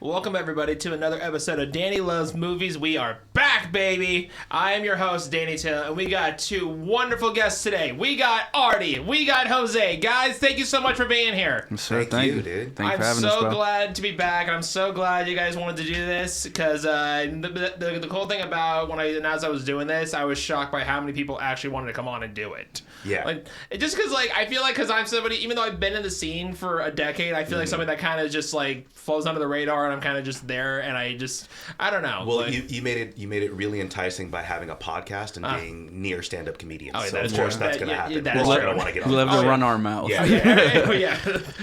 Welcome, everybody, to another episode of Danny Loves Movies. We are back, baby. I am your host, Danny Taylor, and we got two wonderful guests today. We got Artie. We got Jose. Guys, thank you so much for being here. Sir, thank you, dude. I'm so glad to be back, and I'm so glad you guys wanted to do this, because the cool thing about when I announced I was doing this, I was shocked by how many people actually wanted to come on and do it. Yeah. Like, just because, like, I feel like because I'm somebody, even though I've been in the scene for a decade, I feel like somebody that kind of just, like, flows under the radar, and I'm kind of just there, and I don't know. Well, like, you made it really enticing by having a podcast and being near stand-up comedians. Oh, yeah, so of course that's going to happen. That is We're true. going to want to get on. We'll have to run our mouth. Yeah.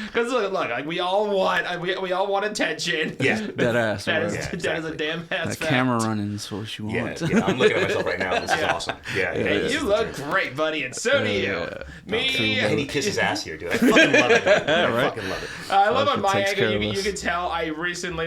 Because look, like we all want attention. Yeah. That ass. That is exactly. a damn ass That fact. camera running is what you want. Yeah, I'm looking at myself right now. This is awesome. Yeah. Hey, you look great, buddy, and so do you. Me. And he kisses ass here, dude. I fucking love it. I fucking love it. I love on my takes angle. care of You us. can tell I recently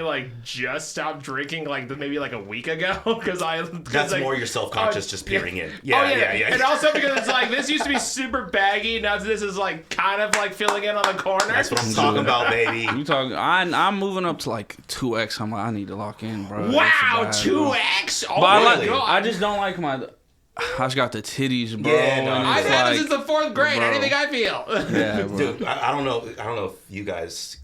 just stopped drinking maybe a week ago because That's like, more your self-conscious just peering in. Yeah. Yeah. And also because it's like this used to be super baggy, now this is like kind of like filling in on the corner. That's what I'm talking about, baby. You talking? I'm moving up to like 2X. I'm like, I need to lock in, bro. Wow, That's bad, bro. 2X. Oh But my really? god! I just don't like my. I just got the titties, bro. Yeah, no, and I've it's had like, this since the fourth grade. bro. Anything I feel. Yeah, bro. Dude, I don't know if you guys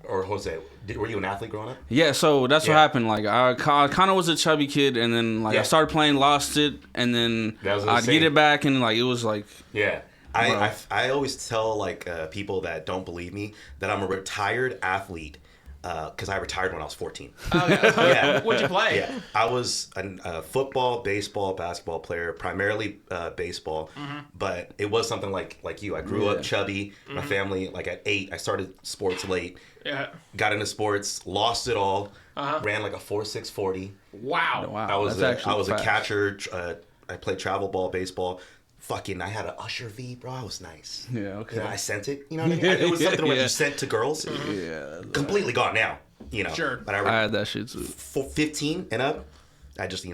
or Jose, were you an athlete growing up? Yeah, so that's what Yeah. happened. Like, I kind of was a chubby kid, and then I started playing, lost it, and then That was I'd insane. get it back, and it was like, Yeah. I always tell people that don't believe me that I'm a retired athlete because I retired when I was 14. Yeah. What'd you play? Yeah, I was a football, baseball, basketball player, primarily baseball, but it was something like you. I grew up chubby. My family, at 8, I started sports late. Yeah. Got into sports, lost it all. Ran like a 4.6 40. Wow. wow. I was that's actually a fast. catcher. I played travel ball, baseball. Fucking, I had an Usher V, bro. I was nice. Yeah, okay. You know, I sent it. You know what I mean? It was something when you sent to girls. Yeah. Completely gone now. Sure. But I had that shit too. 15 and up, I just,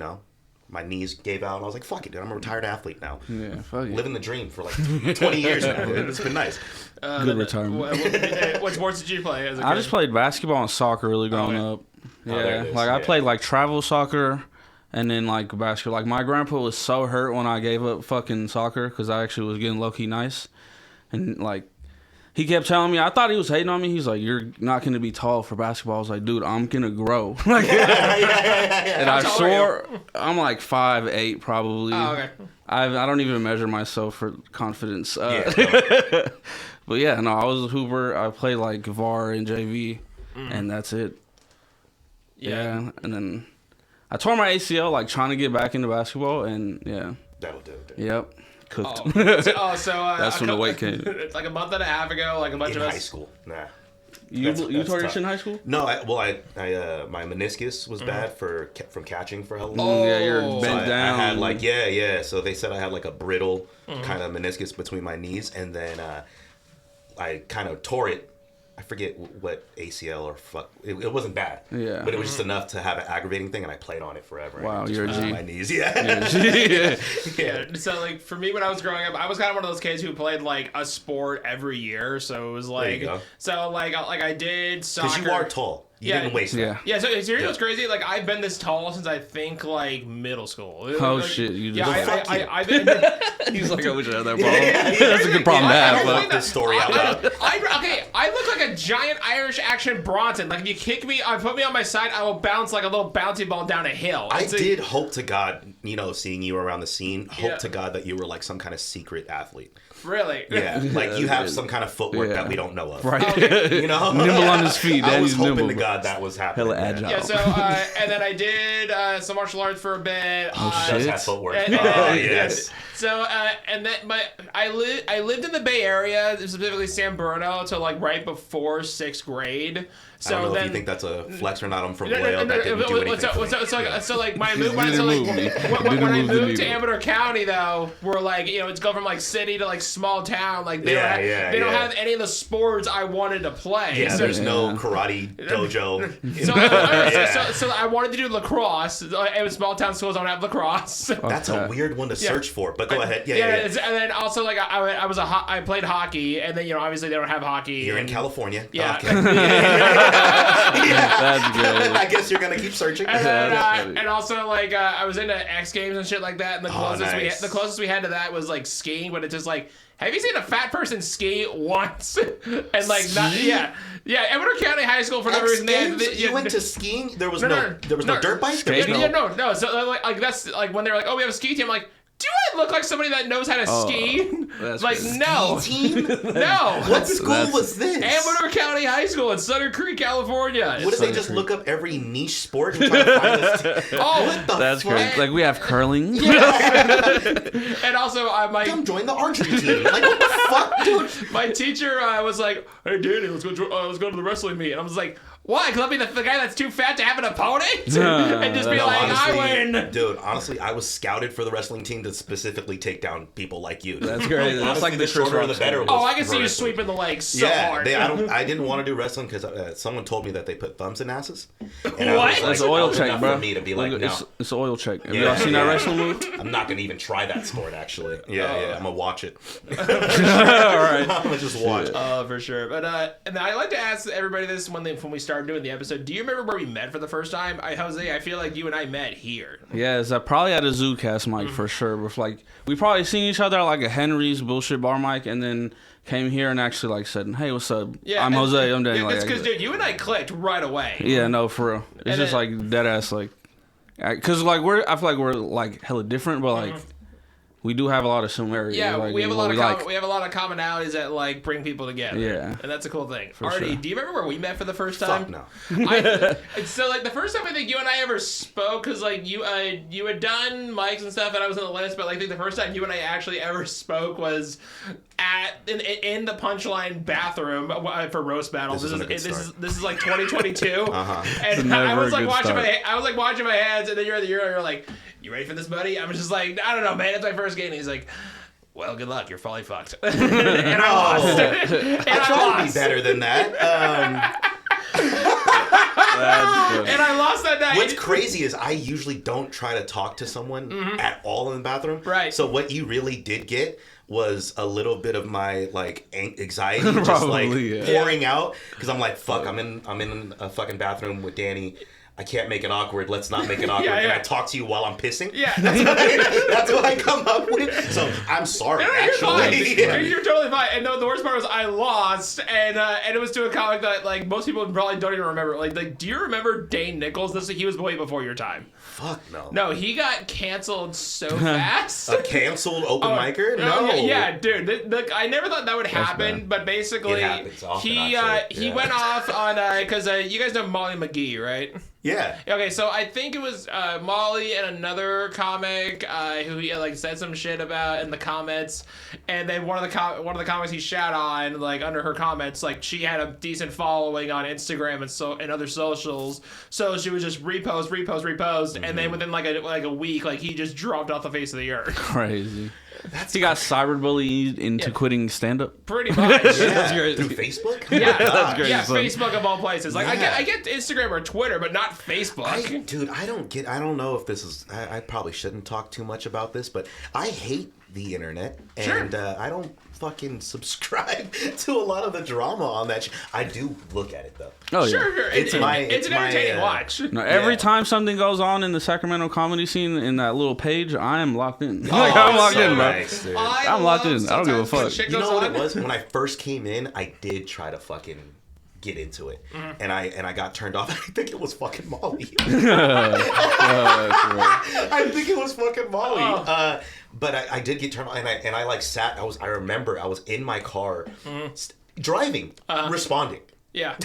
my knees gave out, and I was like, fuck it, dude. I'm a retired athlete now. Yeah, fuck it. Living the dream for 20 years now. It's been nice. Good retirement. What sports did you play as a kid? I just played basketball and soccer really growing up. Yeah, there it is, I yeah. played travel soccer and then basketball. My grandpa was so hurt when I gave up fucking soccer because I actually was getting low-key nice. And he kept telling me, I thought he was hating on me. He's like, you're not going to be tall for basketball. I was like, dude, I'm going to grow. And I tall are swore, I'm 5'8" probably. Oh, okay. I don't even measure myself for confidence. Yeah. But yeah, no, I was a hooper. I played VAR and JV, and that's it. Yeah, and then I tore my ACL trying to get back into basketball, and yeah. That'll do it. Yep. Cooked. So That's when the weight came. It's like a month and a half ago, a bunch In of us. high school. Nah. You That's tore your tough. shit in high school? No, my meniscus was bad from catching for a long time. Oh, yeah, you're So bent I down. had so they said I had a brittle kind of meniscus between my knees, and then I kind of tore it. I forget what ACL or fuck. It wasn't bad. Yeah. But it was just enough to have an aggravating thing, and I played on it forever. Wow, and it you're a just G. my knees. Yeah. Yeah. So for me, when I was growing up, I was kind of one of those kids who played a sport every year. So it was There you go. so I did soccer. Because you are tall. You didn't waste Yeah. that. Yeah, so here's what's crazy. I've been this tall since I think middle school. Oh, shit, you just- Yeah, Fuck you. I've been. He's like, I wish I had that problem. That's a good problem to I have. don't But believe this story out loud. I look like a giant Irish action Bronson. If you kick me, put me on my side, I will bounce like a little bouncy ball down a hill. I did hope to God, seeing you around the scene, hope Yeah. to God that you were some kind of secret athlete. Really? Yeah, you have some kind of footwork that we don't know of. right. You know? Nimble on his feet. I was Danny's hoping nimble, to bro. God that was happening. Hella agile. Yeah, so, and then I did some martial arts for a bit. Oh, Does shit. have footwork. And- Oh, yes. So, and then I lived in the Bay Area, specifically San Bruno, till right before 6th grade. So I don't know then, if you think that's a flex or not. I'm from No, no, Vallejo. no, That didn't do anything for me. So my move, Didn't so move me. when Didn't I move the moved to needle. Amador County though, we're it's go from city to small town. They Yeah, don't yeah. have any of the sports I wanted to play. Yeah, so, there's no karate dojo. so I wanted to do lacrosse. In small town schools don't have lacrosse. That's a weird one to search for. But go ahead. Yeah. And then also I played hockey, and then obviously they don't have hockey. You're in California. Yeah. Okay. That's good. I guess you're gonna keep searching. And also, like, I was into X Games and shit like that, and the nice. the closest we had to that was like skiing, but it's just like, have you seen a fat person ski once? And like, Edward County High School for no reason. You went to skiing? There was no dirt bike. No. So like that's like when they're like, oh, we have a ski team. I'm like, do I look like somebody that knows how to ski? Like, crazy. no. Ski team? No. What school was this? Amador County High School in Sutter Creek, California. What did they just look up every niche sport and try to find this team? Oh, what the That's fuck? great. Like we have curling. And also, my Come join the archery team. Like, what the fuck, dude? my teacher was like, "Hey, Danny, let's go to the wrestling meet." And I was like, "Why? Because I'll be the guy that's too fat to have an opponent?" And just be No, like, honestly, "I win." Dude, honestly, I was scouted for the wrestling team to specifically take down people like you. That's great. That's Honestly, like the the shorter Chris the Rock better. story. Oh, I can see you wrestling. sweeping the legs so hard. I didn't want to do wrestling because someone told me that they put thumbs in asses. And I What? was like, It's an oil that's check, enough bro. for me to be like, no. It's an oil check. Have Yeah. y'all seen that wrestling move? I'm not gonna even try that sport. Actually, yeah. I'm gonna watch it. All right. I'm gonna just watch. For sure. But and I like to ask everybody this when we started doing the episode. Do you remember where we met for the first time? Jose, I feel like you and I met here. Yeah, it's probably at a ZooCast mic for sure. With like, we probably seen each other at like a Henry's bullshit bar mic, and then came here and actually like said, "Hey, what's up? Yeah, I'm Jose. I'm Danny." Dude, Like, it's because, dude, you and I clicked right away. yeah, no, for real. It's And just like dead ass like, because like I feel like we're like hella different, but like we do have a lot of similarities. Yeah, like, we have a lot of like. we have a lot of commonalities that like bring people together. Yeah. And that's a cool thing. For Artie, sure. do you remember where we met for the first time? Fuck no. So like the first time I think you and I ever spoke, because like you had done mics and stuff, and I was on the list, but like, I think the first time you and I actually ever spoke was in the Punchline bathroom for roast battles. This is like 2022. And I was like watching my hands, and then you're like, "You ready for this, buddy?" I'm just like, "I don't know, man. It's my first game." And he's like, "Well, good luck. You're probably fucked." And I lost. And I try to be better than that. And I lost that night. What's crazy is I usually don't try to talk to someone at all in the bathroom. Right. So what you really did get was a little bit of my like anxiety just Probably, like yeah. pouring out because I'm like, fuck, I'm in a fucking bathroom with Danny. I can't make it awkward. Let's not make it awkward. Yeah. And I talk to you while I'm pissing. Yeah. That's what I come up with. So I'm sorry, No, you're fine. actually. Yeah. You're totally fine. And the worst part was I lost, and it was to a comic that like most people probably don't even remember. Like, do you remember Dane Nichols? He was way before your time. Fuck no. No, he got canceled so fast. A canceled open micer? No. Yeah, dude. I never thought that would happen, bad. but basically, It happens often, he actually. Yeah. went off on because you guys know Molly McGee, right? Yeah. Okay, so I think it was Molly and another comic who he like said some shit about in the comments, and then one of the comics he shat on, like under her comments, like she had a decent following on Instagram and other socials, so she would just repost, and then within like a week, like he just dropped off the face of the earth. Crazy. He got cyberbullied into quitting stand-up. Pretty much. That's great. Through Facebook? Yeah, That's great, yeah, son. Facebook of all places. Like Yeah. I get Instagram or Twitter, but not Facebook. I don't know if this is, I probably shouldn't talk too much about this, but I hate the internet, and I don't fucking subscribe to a lot of the drama on that. I do look at it though. Oh, Sure, yeah. it's an entertaining watch. No, every Yeah. time something goes on in the Sacramento comedy scene in that little page, I am locked in. Oh, I'm locked so in, bro. nice, dude. I'm locked in. I don't give a fuck. You know what it was? When I first came in, I did try to fucking get into it, and I got turned off. I think it was fucking Molly. I think it was fucking Molly. But I did get turned on, and I like sat. I remember I was in my car, driving, responding Yeah.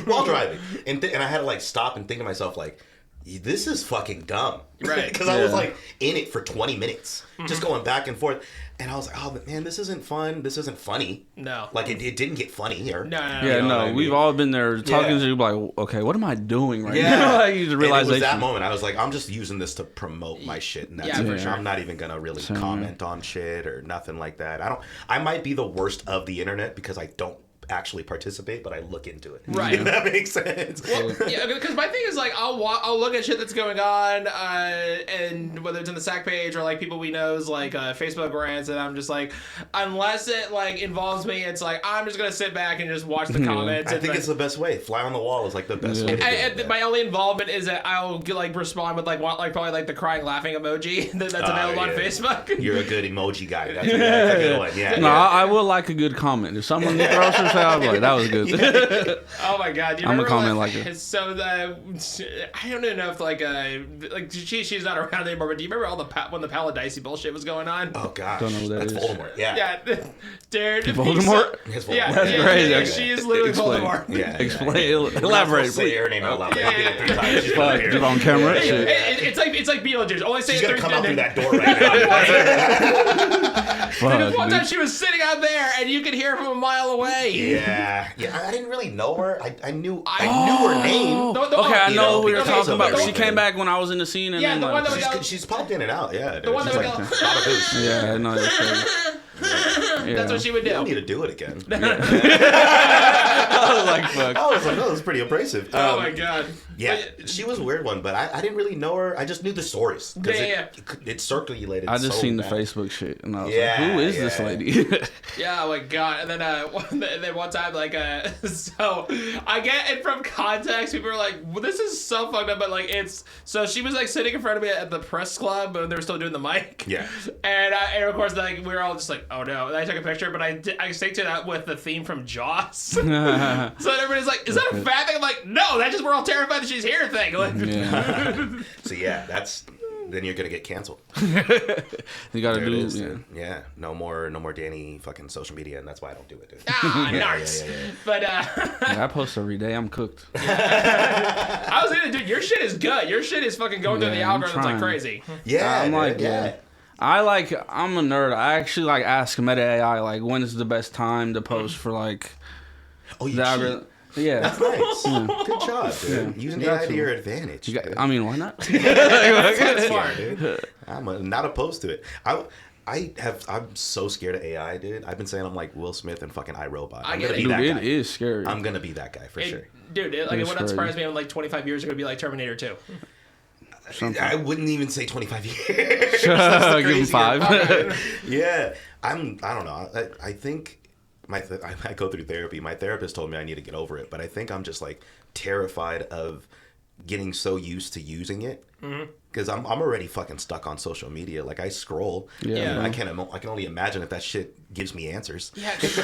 while driving, and I had to like stop and think to myself like, this is fucking dumb, Right. Because I was like in it for 20 minutes, just going back and forth. And I was like, oh, but man, this isn't fun. This isn't funny. No. Like, it didn't get funny here. No. Yeah, You know no, what I mean? we've all been there talking Yeah. to you like, okay, what am I doing right Yeah. now? Like, you just And it realization. was that moment. I was like, I'm just using this to promote my shit. And that's Yeah, it. for sure. I'm not even going to really Same. comment on shit or nothing like that. I might be the worst of the internet because I don't actually participate, but I look into it. Right. If that makes sense. Well, yeah, because my thing is like I'll look at shit that's going on, and whether it's in the SAC page or like people we know's like Facebook rants, and I'm just like, unless it like involves me, it's like I'm just gonna sit back and just watch the comments. I think it's the best way. Fly on the wall is like the best way. To do it. My only involvement is that I'll like respond with like probably like the crying laughing emoji that's available on Facebook. You're a good emoji guy. That's a good one. Yeah. No, I will like a good comment. If someone throws her say, I'll be like, that was good. Oh my god! I'm a comment like it. So I don't even know if like she's not around anymore. But do you remember all when the Paladicey bullshit was going on? Oh gosh, don't know what that that's is. Voldemort. Yeah. Dude. Voldemort? Yeah, That's crazy. Yeah, she is literally Explain. Voldemort. Yeah. Explain. Elaborate, Say please. her name out loud. Yeah, I did it 3 times. She's Fuck, gonna get on camera. Shit. It's like Beetlejuice. Only say She's it gonna 3 come out through times. that door right now. Fuck, One dude. time she was sitting out there, and you could hear her from a mile away. Yeah. I didn't really know her. I knew her name. Okay, I know who you're okay, talking so about. very She came back when I was in the scene, and Yeah, then the one that was- She's popped in and out. Yeah. The one She's that like, would go- Baba Boosh. yeah, I know. That's crazy. Yeah. That's what she would You don't do. need to do it again. I was like, fuck. I was like, that was pretty abrasive. Oh my god. Yeah, she was a weird one, but I didn't really know her. I just knew the stories because Yeah. it circulated. I just so seen the bad. Facebook shit, and I was Yeah, like, who is this yeah. lady? Yeah, oh my god. And then one time, like, so I get it from context. People are like, well, this is so fucked up, but like, so she was like sitting in front of me at the press club when they were still doing the mic. Yeah. And of course, like, we were all just like, oh no. And I took a picture, but I synced it up with the theme from Jaws. So everybody's like, is that a bad thing? I'm like, no, that's just we're all terrified that she's here thing. Like, Yeah. So yeah, then you're gonna get canceled. You gotta There it do is, it. dude. Yeah. No more Danny fucking social media, and that's why I don't do it, dude. nice. Yeah. But Yeah, I post every day. I'm cooked. I was gonna, dude, your shit is good. Your shit is fucking going through the Yeah, I'm algorithms like trying. crazy. Yeah, I'm dude, like, yeah. I'm a nerd. I actually like ask Meta AI like when is the best time to post for like Oh, you the cheat. algorithm. Yeah. That's nice. Good job, dude. Yeah. Using You got AI to to. your advantage. dude. I mean, why not? That's smart. Dude. I'm not opposed to it. I'm so scared of AI, dude. I've been saying I'm like Will Smith and fucking iRobot. I'm get gonna it. be Dude, that it guy. is scary. I'm gonna be that guy for sure. Dude, it It's would not surprise crazy. me in like 25 years it's gonna be like Terminator 2. I wouldn't even say 25 years. Give him crazier 5. Okay. Yeah, I don't know. I think I go through therapy. My therapist told me I need to get over it, but I think I'm just like terrified of getting so used to using it because I'm already fucking stuck on social media. Like I scroll. Yeah. And I can only imagine if that shit gives me answers. Yeah. 'Cause,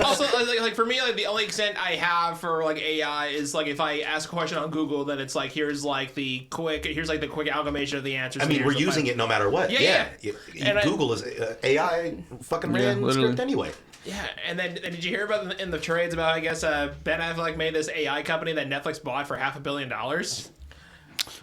also, like for me, like the only extent I have for like AI is like if I ask a question on Google, then it's like here's like the quick amalgamation of the answers. I mean, we're using it no matter what. Yeah. And Google is AI fucking ran the literally. script anyway. Yeah, and then did you hear about in the trades about I guess Ben Affleck made this AI company that Netflix bought for $500 million?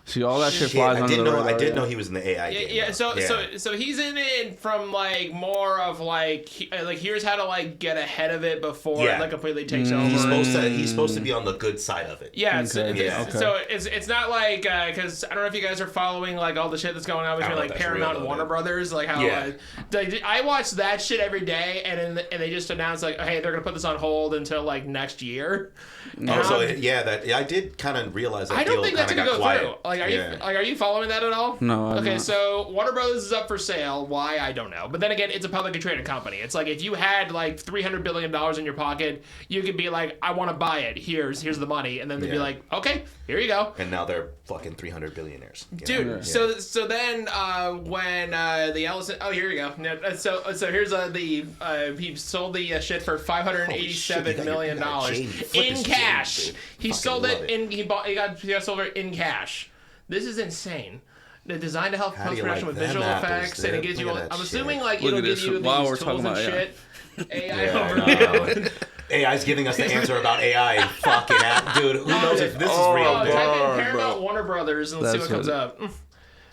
See, all that shit Shit, flies I under did the know. radar. I did know he was in the AI Yeah, game. yeah. though. So he's in it from like more of like here's how to like get ahead of it before Yeah. it like completely takes over. He's supposed to be on the good side of it. Yeah, Okay. so it's not like because I don't know if you guys are following like all the shit that's going on between know like if that's Paramount real, and though, Warner dude. Brothers, like how Yeah. I watch that shit every day, and they just announced like, hey, they're gonna put this on hold until like next year. Oh, so I did kind of realize that I don't deal think that's kind gonna of go got through. quiet. Like, are you following that at all? No, I'm Okay, not. so Warner Brothers is up for sale. Why? I don't know. But then again, it's a publicly traded company. It's like if you had like $300 billion in your pocket, you could be like, I want to buy it. Here's the money, and then they'd be Yeah. like, okay, here you go. And now they're fucking 300 billionaires. you Dude, know? so then when the Ellison, here you go. No, so here's he sold the shit for $587 million Jamie, flip in this cash. Jamie, dude. He Fucking sold love it it. he got sold it in cash. This is insane. They're designed to help How do you post-production like with visual them apples, effects, and it dude? gives you. Look at that I'm shit. assuming like Look it'll at give this you while these we're tools talking and about shit. AI Yeah, overview. no. AI's giving us the answer about AI. Fucking app, dude. Who knows if this is real? Type dude? in Paramount Warner Brothers and let's see what That's comes up.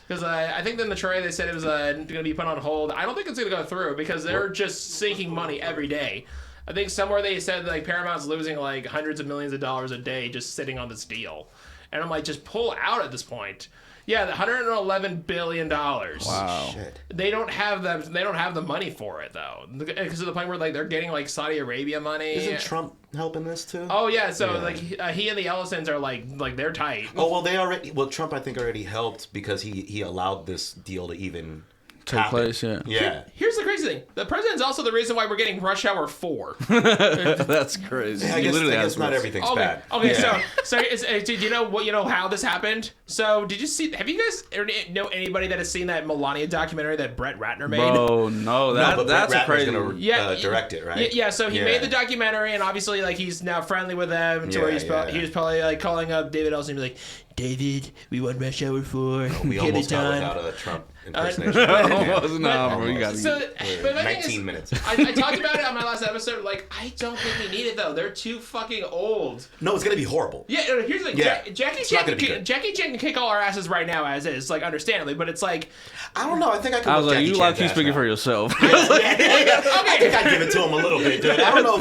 Because I think in the trade they said it was going to be put on hold. I don't think it's going to go through because they're just sinking money every day. I think somewhere they said like Paramount's losing like hundreds of millions of dollars a day just sitting on this deal. And I'm like, just pull out at this point. Yeah, $111 billion. Wow. Shit. They don't have them. They don't have the money for it though, because of the point where like they're getting like Saudi Arabia money. Isn't Trump helping this too? Oh yeah, so Yeah. like he and the Ellisons are like they're tight. Oh well, they already. Well, Trump I think already helped because he allowed this deal to even Take happen. place, yeah. Yeah. Here's the crazy thing: the president's also the reason why we're getting Rush Hour 4. That's crazy. I He guess, literally I has guess not this. everything's Okay, bad. okay. Yeah. So do you know how this happened? So did you see? Have you guys know anybody that has seen that Melania documentary that Brett Ratner made? Bro, no, but that's Brett a Ratner's crazy. gonna direct it, right? Yeah, so he made the documentary, and obviously, like, he's now friendly with them. To where he was probably like calling up David Ellison and be like, "David, we want Rush Hour 4. We Get almost it got done." without a Trump impersonation. No, bro, you gotta So, but my thing 19 is, minutes. I talked about it on my last episode. Like, I don't think we need it though. They're too fucking old. No, it's gonna be horrible. Yeah, here's the thing. Yeah, Jackie it's not Chan gonna be good. Jackie Chan can kick all our asses right now as is, like understandably, but it's like I don't know. I think I could. I was whip like, you Jackie like Chan's you ass speaking now. for yourself. I think I'd give it to him a little bit, dude. I don't know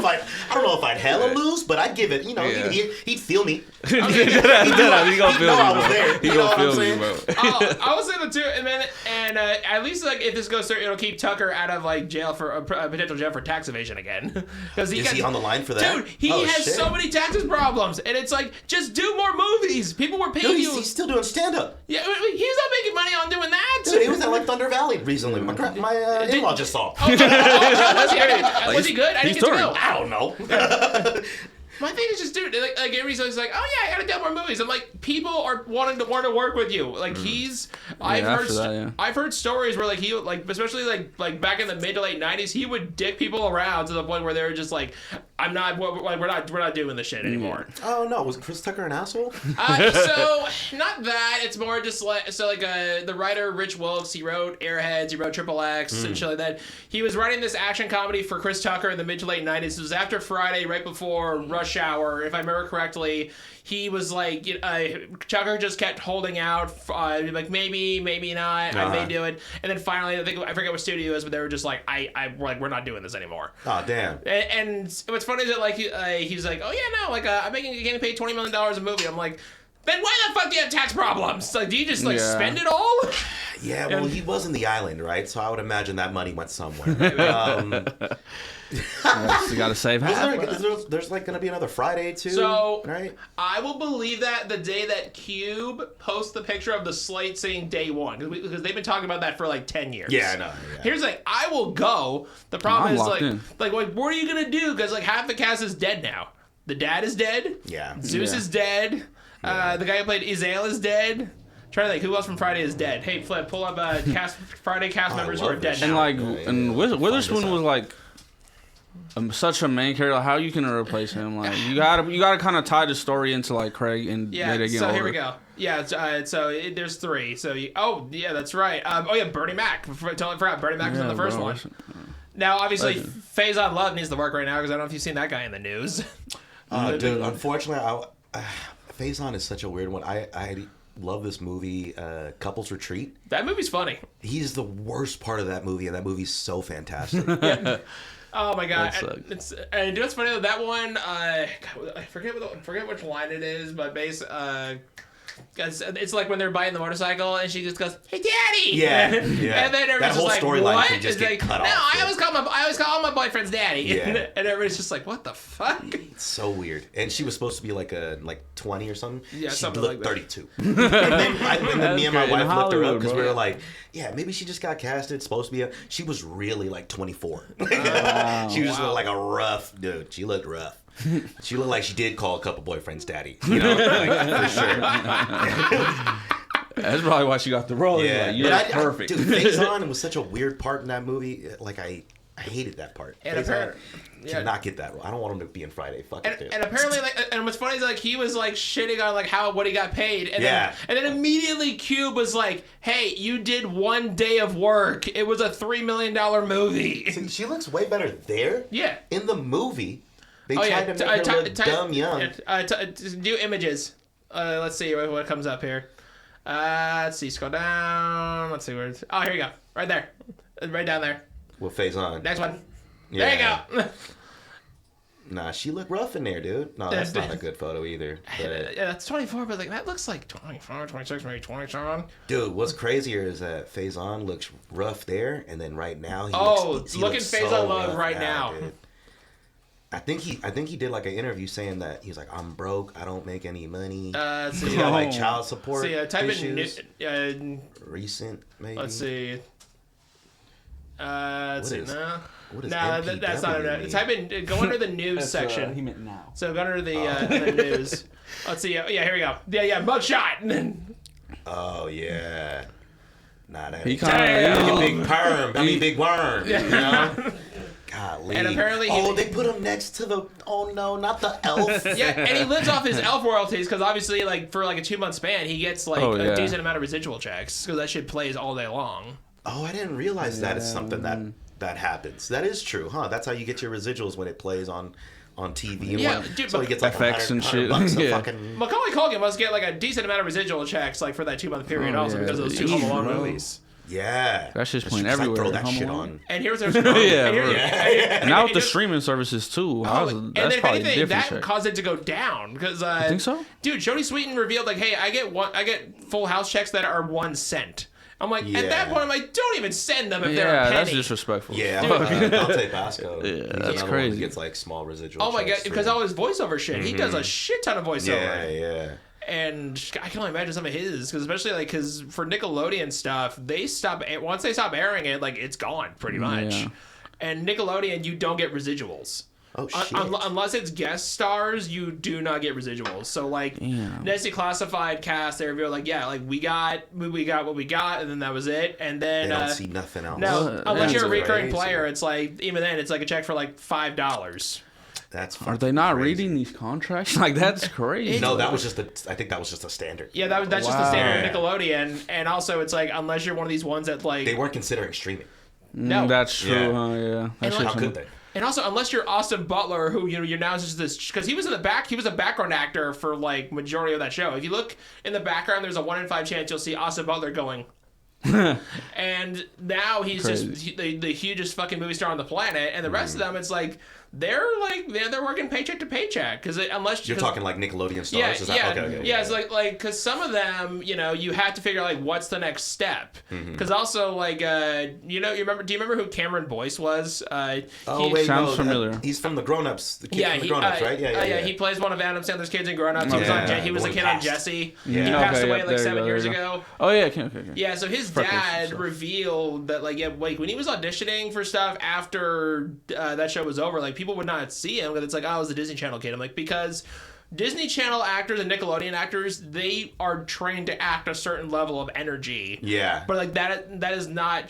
if I'd hella lose, but I'd give it. You know, Yeah. he'd feel me. He gonna feel know I was you, there. bro. He You know gonna what I'm feel you, saying? bro. I was saying that too, and at least like if this goes through, it'll keep Tucker out of like jail for potential jail for tax evasion again. Because Is he on the line for that? Dude, he Oh, has shit. so many taxes problems, and it's like just do more movies. People were paying Dude, you. he's still doing stand up. Yeah, he's not making money on doing that. Dude, he was at like Thunder Valley recently. My in-law just saw. Was he good? I didn't he's get to touring. go. I don't know. My thing is just, dude, like everybody's always like, oh yeah, I gotta do more movies. I'm like, people are wanting to work with you. Like I've heard stories where like he like, especially like back in the mid to late '90s, he would dick people around to the point where they were just like, we're not doing this shit anymore. Oh no, was Chris Tucker an asshole? So not that. It's more just like the writer Rich Wilkes. He wrote Airheads. He wrote Triple X and shit like that. He was writing this action comedy for Chris Tucker in the mid to late '90s. It was after Friday, right before Rush Hour, if I remember correctly. He was like, Tucker just kept holding out, like maybe not, I may do it, and then finally, I forget what studio it was, but they were just like, we're not doing this anymore. Oh damn. And what's funny is that like he's like, oh yeah, no, like I'm getting paid $20 million a movie. I'm like, then why the fuck do you have tax problems? Like, do you just spend it all? Yeah, well, he was in the island, right? So I would imagine that money went somewhere. You gotta save half. There's like gonna be another Friday too, So right? I will believe that the day that Cube posts the picture of the slate saying day one, because they've been talking about that for like 10 years. Yeah, I know. Yeah. Here's the thing, I will go. The problem I'm is locked in. like what are you gonna do? Because like half the cast is dead now. The dad is dead. Yeah. Zeus is dead. The guy who played Izael is dead. Trying to think who else from Friday is dead. Hey, Flip, pull up Friday cast members who are dead And now. like, and Witherspoon was like such a main character. Like, how you can replace him? Like, you gotta kind of tie the story into like Craig and Yeah, get it so over. here we go. Yeah, there's three. So that's right. Bernie Mac. Totally forgot. Bernie Mac was in the first one. Now, obviously, Faison Love needs to work right now because I don't know if you've seen that guy in the news. Dude, unfortunately, Faison is such a weird one. I love this movie, Couples Retreat. That movie's funny. He's the worst part of that movie, and that movie's so fantastic. Oh my god! That And you know what's funny? That one, I forget which line it is, but because it's like when they're buying the motorcycle and she just goes, "Hey, Daddy!" Yeah. And then everybody's That whole just like, storyline "What?" can just It's get like, cut no, off. I always call all my boyfriends Daddy. Yeah. And everybody's just like, "What the fuck?" It's so weird. And she was supposed to be like 20 or something. Yeah, she something looked like that. 32. and then me and my great. In wife looked her up Hollywood, because we bro. were like, yeah, maybe she just got casted. Supposed to be she was really like 24. She was like a rough dude. She looked rough. She looked like she did call a couple boyfriends daddy. You know, like, for sure. That's probably why she got the role. Yeah, Like, you're perfect. Dude, Faison was such a weird part in that movie. Like I hated that part. And Faison apparently, did not get that role. I don't want him to be in Friday. Fuck it, dude. And apparently, and what's funny is like he was like shitting on like what he got paid, and Yeah. then immediately Cube was like, "Hey, you did 1 day of work. It was a $3 million movie." See, she looks way better there. Yeah. In the movie, they Oh tried yeah. to make her look dumb young. Do images. Let's see what comes up here. Let's see. Scroll down. Let's see where. Oh, here you go. Right there. Right down there. With Faison. Next one. Yeah. There you go. Nah, she looked rough in there, dude. No, that's not a good photo either. But... Yeah, that's 24, but like that looks like 25, 26, maybe 27. Dude, what's crazier is that Faison looks rough there, and then right now he look at looks Faison Love rough right now. Dude. I think he did like an interview saying that he's like, I'm broke, I don't make any money. Let's see. He got like child support type issues. in Recent, maybe. let's see. Let's see. No, what is that's not NPW it. Type in. Go under the news section. He meant now. So go under the news. Let's see. Yeah, here we go. Yeah, mugshot. Oh yeah. Nah, that He ain't kinda- like a big perm. I mean, big worm. You know. Golly. And apparently they put him next to the. Oh no, not the elf. Yeah, and he lives off his elf royalties because obviously, like for like a 2-month span, he gets like a decent amount of residual checks because that shit plays all day long. Oh, I didn't realize that is something that happens. That is true, huh? That's how you get your residuals when it plays on TV. Yeah, dude, so he gets like FX and shit. $100 a Yeah. fucking... Macaulay Culkin must get like a decent amount of residual checks like for that 2-month period because of those 2 Home Alone movies. Yeah. That's just playing I everywhere. throw that Home shit Alone. on. And here's there's Now with the streaming services too, that's and then if probably anything, different. that caused it to go down because You think so? dude, Jodie Sweetin revealed like, hey, I get Full House checks that are 1 cent. I'm like, at that point, I'm like, don't even send them if they're a penny. That's disrespectful. Yeah, Dante Basco. Yeah, that's crazy. He gets like small residual. Oh my god, because all his voiceover shit, he does a shit ton of voiceover. Yeah. And I can only imagine some of his, because especially like, because for Nickelodeon stuff, once they stop airing it, like it's gone pretty much. Yeah. And Nickelodeon, you don't get residuals. Oh shit. Unless it's guest stars, you do not get residuals. So like, Nessie Classified cast, they reveal like, yeah, like we got what we got, and then that was it. And then they don't see nothing else. No, unless you're a recurring crazy. player, it's like even then, it's like a check for like $5. That's Are they not crazy. reading these contracts? Like that's crazy. No, that was just I think that was just a standard. Yeah, that's just the standard of Wow. Nickelodeon, and also it's like unless you're one of these ones that like They weren't considering streaming. no. That's true. Yeah. Huh? Yeah. That's like- How could they? And also, unless you're Austin Butler, who you're now just this, because he was a background actor for like majority of that show. If you look in the background, there's a 1 in 5 chance you'll see Austin Butler going. And now he's just the hugest fucking movie star on the planet, and the rest of them, it's like they're working paycheck to paycheck because unless You're talking like Nickelodeon stars. yeah, Is that, yeah, okay, yeah. It's like because some of them, you have to figure out like what's the next step. Because also like you remember? Do you remember who Cameron Boyce was? Sounds familiar. He's from the Grown Ups. The kid from the Grown Ups, right? Yeah. He plays one of Adam Sandler's kids in Grown Ups. He was a kid on Jesse. Yeah. He passed away yep, like there you 7 go, years there you ago. Oh yeah, okay. Yeah, so his Freckles and dad stuff. revealed that like when he was auditioning for stuff after that show was over, like people would not see him because it's like, oh, I was a Disney Channel kid. I'm like, because Disney Channel actors and Nickelodeon actors, they are trained to act a certain level of energy. Yeah. But like that is not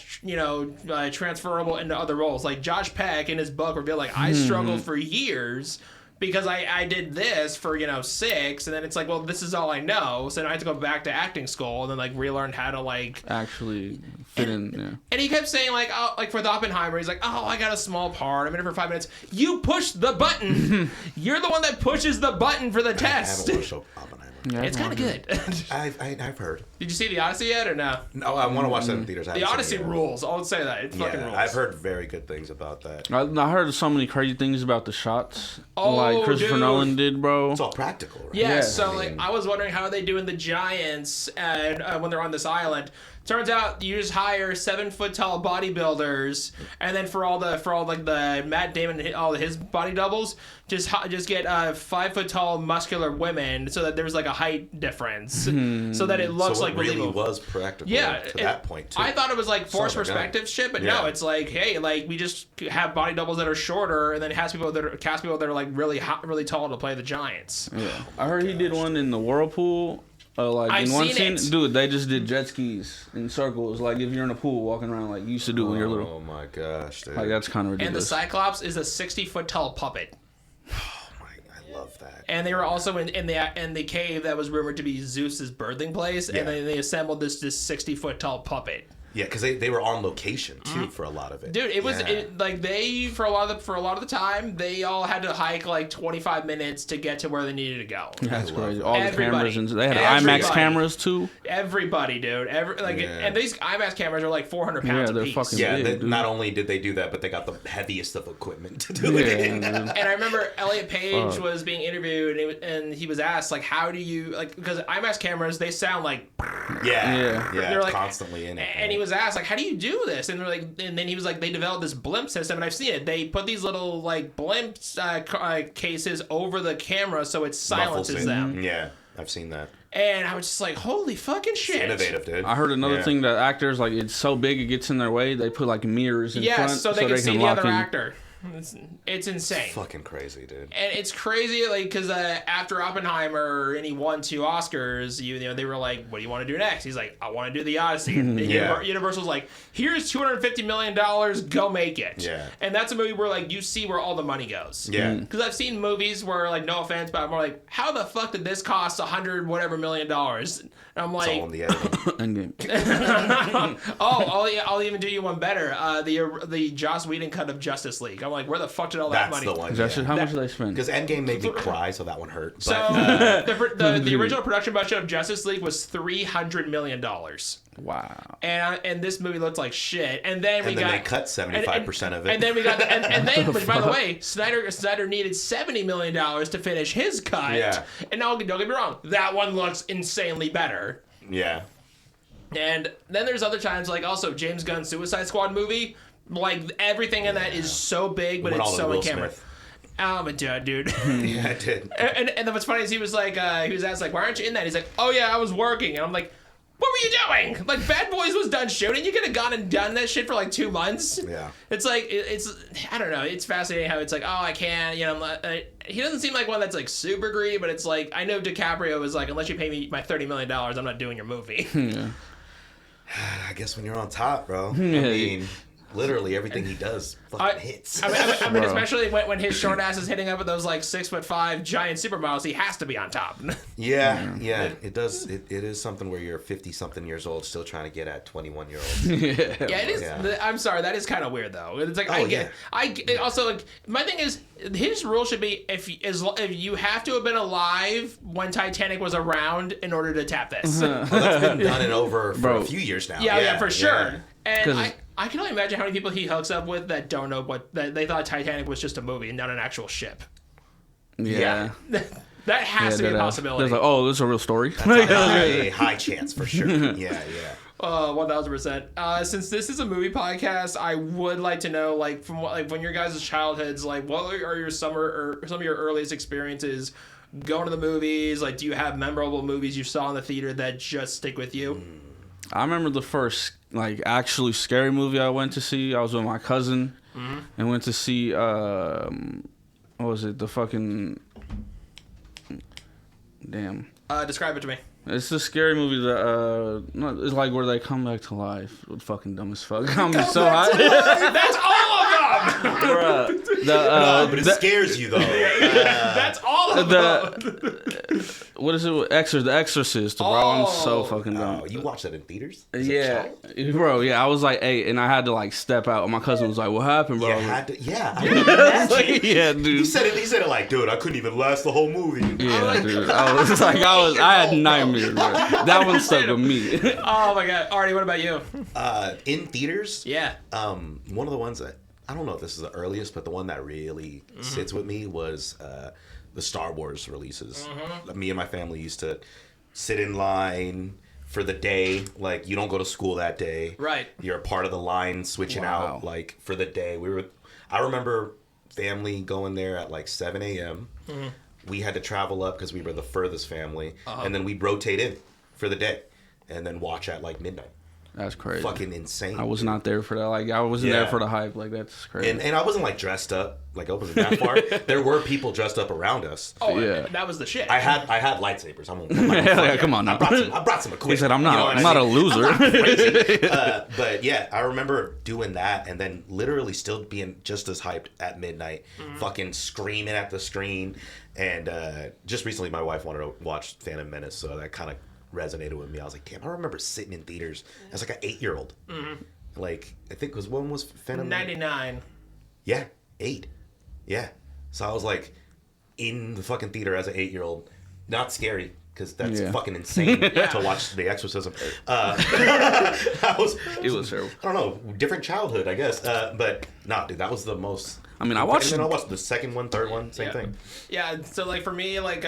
transferable into other roles. Like Josh Peck in his book revealed like I struggled for years because I did this for 6, and then it's like, well, this is all I know, so then I had to go back to acting school and then like relearn how to like Actually fit in. Yeah. And he kept saying like, oh, like for the Oppenheimer, he's like, oh, I got a small part. I'm in it for 5 minutes. You push the button. You're the one that pushes the button for the test. I haven't watched Oppenheimer. Yeah, It's kind of good. I've heard. Did you see the Odyssey yet or no? No, I want to watch that in theaters. I The haven't Odyssey seen it yet. rules. I'll say that. It fucking Yeah, rules. I've heard very good things about that. I heard so many crazy things about the shots. Oh, like Christopher dude. Nolan did, bro. It's all practical, right? Yeah, Yeah, so I like mean- I was wondering how are they doing the giants and when they're on this island. Turns out you just hire 7-foot tall bodybuilders, and then for all like the Matt Damon and all his body doubles, just get 5-foot tall muscular women, so that there's like a height difference, so that it looks So like it really believable. was practical to that point, too. I thought it was like forced Son of a gun. perspective shit, but Yeah. no, it's like, hey, like we just have body doubles that are shorter, and then cast people that are like really hot, really tall to play the giants. Yeah. I heard he did one in the whirlpool. Like I've in one seen scene, it. dude, they just did jet skis in circles. Like if you're in a pool walking around, like you used to do when you're little. Oh my gosh, dude. Like that's kind of And the ridiculous. Cyclops is a 60-foot tall puppet. I love that. And they were also in the cave that was rumored to be Zeus's birthing place, Yeah. and then they assembled this 60-foot tall puppet. Yeah, because they were on location too for a lot of it. Dude, it was like they for a lot of the time they all had to hike like 25 minutes to get to where they needed to go. That's crazy. All the Everybody. cameras and they had Everybody. IMAX cameras too. Everybody, dude. And these IMAX cameras are like 400 pounds Yeah, they're apiece. fucking Yeah, big, dude. Not only did they do that, but they got the heaviest of equipment to do it. dude. And I remember Elliot Page was being interviewed, and he was asked like, "How do you like?" Because IMAX cameras they sound like, Yeah, they're like constantly in it. and he was asked like, "How do you do this?" And they're like, and then he was like, "They developed this blimp system, and I've seen it. They put these little like blimp cases over the camera so it silences them." Yeah, I've seen that. And I was just like, "Holy fucking shit!" It's innovative, dude. I heard another thing that actors like it's so big it gets in their way. They put like mirrors in front so they can see the lock other in. actor. It's insane. It's fucking crazy, dude. And it's crazy, like, because after Oppenheimer and he won 2 Oscars, you know, they were like, "What do you want to do next?" He's like, "I want to do the Odyssey." And Universal's like, "Here's $250 million, go make it." Yeah. And that's a movie where like you see where all the money goes. Yeah. Because I've seen movies where like, no offense, but I'm more like, how the fuck did this cost $100 whatever million? And I'm It's all like, in the editing. Endgame. I'll even do you one better. The Joss Whedon cut of Justice League. I'm like, where the fuck did all that That's money? the one. That shit, how much did they spend? Because Endgame made me cry, so that one hurt. But, So the original production budget of Justice League was $300 million, Wow. and this movie looked like shit. And then they cut 75% of it. And then we got and then but by the way, Snyder needed $70 million to finish his cut. Yeah. And don't get me wrong, that one looks insanely better. Yeah. And then there's other times like also James Gunn's Suicide Squad movie. Like everything in that is so big, but it's so in camera. But dude. Yeah, I did. And then what's funny is he was asked like, "Why aren't you in that?" He's like, "Oh yeah, I was working." And I'm like, "What were you doing? Like Bad Boys was done shooting. You could have gone and done that shit for like 2 months." Yeah. It's like it's I don't know. It's fascinating how it's like, "Oh, I can't." You know, he doesn't seem like one that's like super greedy, but it's like I know DiCaprio was like, "Unless you pay me my $30 million, I'm not doing your movie." Yeah. I guess when you're on top, bro. I mean, literally everything he does fucking hits. I mean especially when his short ass is hitting up with those like 6'5" giant supermodels, he has to be on top. Yeah, it does. It is something where you're 50-something years old still trying to get at 21-year-olds. Yeah, it is. Yeah. I'm sorry, that is kind of weird though. It's like Oh, I get. Also, like my thing is, his rule should be if you have to have been alive when Titanic was around in order to tap this. Well, that's been done and over for a few years now. Yeah, for sure. Yeah. And I can only imagine how many people he hooks up with that don't know that they thought Titanic was just a movie and not an actual ship. Yeah. That has to be a possibility. There's like, oh, this is a real story. That's a high chance for sure. Yeah. 1000%. Since this is a movie podcast, I would like to know, like, from when your guys' childhoods, like, what are some of your earliest experiences going to the movies? Like, do you have memorable movies you saw in the theater that just stick with you? I remember the first like actually scary movie I went to see. I was with my cousin and went to see what was it? The fucking damn. Describe it to me. It's the scary movie that it's like where they come back to life. It's fucking dumb as fuck. I'm so hot. That's all of them. Bruh. But it scares you though. That's all of them. What is it? The Exorcist, bro. I'm so fucking dumb. Oh, you watched that in theaters? Yeah, bro. Yeah, I was like 8, and I had to like step out. And my cousin was like, "What happened, bro?" Yeah, I was like, had to, yeah. I mean, like, yeah, dude. He said it like, dude, I couldn't even last the whole movie. Yeah, dude. I had nightmares, bro. That one stuck with me. Oh my god, Artie, what about you? In theaters? Yeah. One of the ones that I don't know if this is the earliest, but the one that really sits with me was the Star Wars releases. Me and my family used to sit in line for the day. Like, you don't go to school that day. Right. You're a part of the line switching out, like, for the day. I remember family going there at like 7 a.m. We had to travel up because we were the furthest family. And then we'd rotate in for the day and then watch at like midnight. That's crazy. Fucking insane. I was not there for that. Like, I wasn't there for the hype. Like, that's crazy. And I wasn't like dressed up. Like, I wasn't that far. There were people dressed up around us. Oh yeah. That was the shit. I had lightsabers. I'm not Yeah, come on now. I brought some equipment. He said, I'm not You know a loser. I'm not crazy. But yeah, I remember doing that and then literally still being just as hyped at midnight, fucking screaming at the screen. And just recently my wife wanted to watch Phantom Menace, so that kind of resonated with me. I was like, damn, I remember sitting in theaters as like an 8-year-old. Mm-hmm. Like, I think when was Phantom? 99. Yeah, 8. Yeah. So I was like in the fucking theater as an 8-year-old. Not scary, because that's fucking insane to watch The Exorcism. It was terrible. I don't know, different childhood, I guess. But nah, dude, that was the most. I mean, I watched the second one, third one, same thing. Yeah, so like for me, like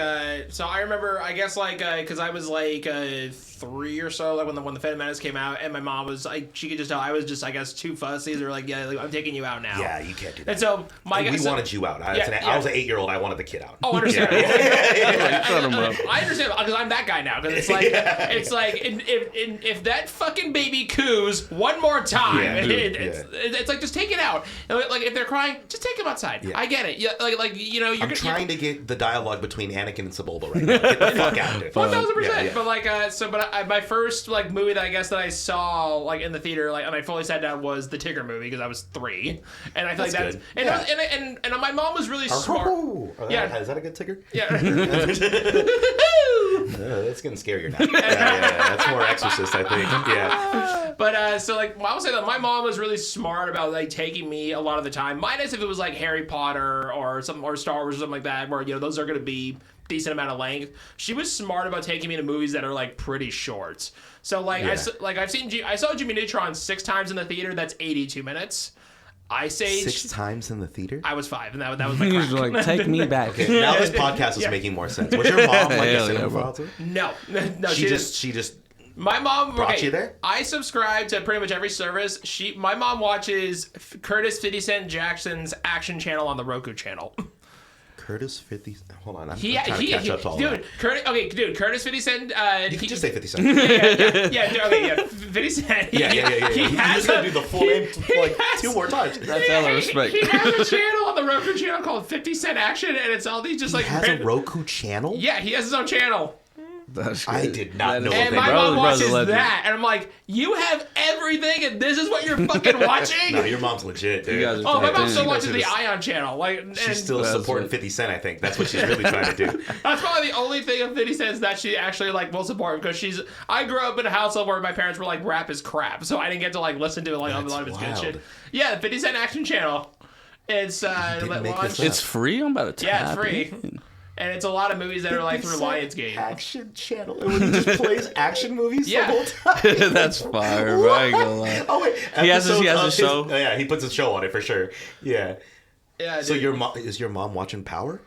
so I remember, I guess like because I was like 3 or so, like when the Phantom Menace came out, and my mom was like, she could just tell I was just, I guess, too fussy. They were like, yeah, like, I'm taking you out now. Yeah, you can't do that. And so we wanted you out. I was an 8-year-old. I wanted the kid out. Oh, understandable. I understand, because I'm that guy now. Because it's like if that fucking baby coos one more time, it's like, just take it out. Like if they're crying, just take him outside. Yeah. I get it. Yeah, like you know, I'm trying to get the dialogue between Anakin and Sebulba right now. Get the fuck out of it. 1000%. But like my first like movie that I guess that I saw like in the theater, like, and I fully sat down, was the Tigger movie, because I was 3, and I feel like that's good. And my mom was really smart. Is that a good Tigger? Yeah. That's getting scarier now. That's more Exorcist, I think. Yeah. But so like I would say that my mom was really smart about like taking me a lot of the time, minus if it was like Harry Potter or Star Wars or something like that, where those are going to be decent amount of length. She was smart about taking me to movies that are like pretty short. So like I saw Jimmy Neutron 6 times in the theater. That's 82 minutes. Ice Age 6 times in the theater. I was 5, and that was my crack. Like, take me back. Okay, now this podcast is making more sense. Was your mom like a cinephile too? No. She just. My mom brought you there. I subscribe to pretty much every service. My mom watches Curtis 50 Cent Jackson's Action Channel on the Roku channel. Curtis 50. Hold on, I'm trying to catch up to all that. Curtis 50 Cent. You can just say 50 Cent. Yeah. 50 Cent. Yeah. You just gotta do the full name like 2 more times. That's hella respect. He has a channel on the Roku channel called 50 Cent Action, and it's all these just like. He has a Roku channel. Yeah, he has his own channel. I did not know that. And my mom watches that, and I'm like, you have everything, and this is what you're fucking watching? No, your mom's legit, dude. My mom still watches the Ion channel. She's still supporting 50 Cent, I think. That's what she's really trying to do. That's probably the only thing of 50 Cent that she actually will support, because I grew up in a household where my parents were like, rap is crap, so I didn't get to listen to a lot of his good shit. Yeah, 50 Cent Action Channel. It's it's free. I'm about to tap. Yeah, it's free. And it's a lot of movies that are like through Lionsgate. Action Channel. And when he just plays action movies the whole time. That's fire, bro. I ain't gonna lie. Oh, wait. He has a show. Yeah, he puts his show on it for sure. Yeah. Yeah. So is your mom watching Power?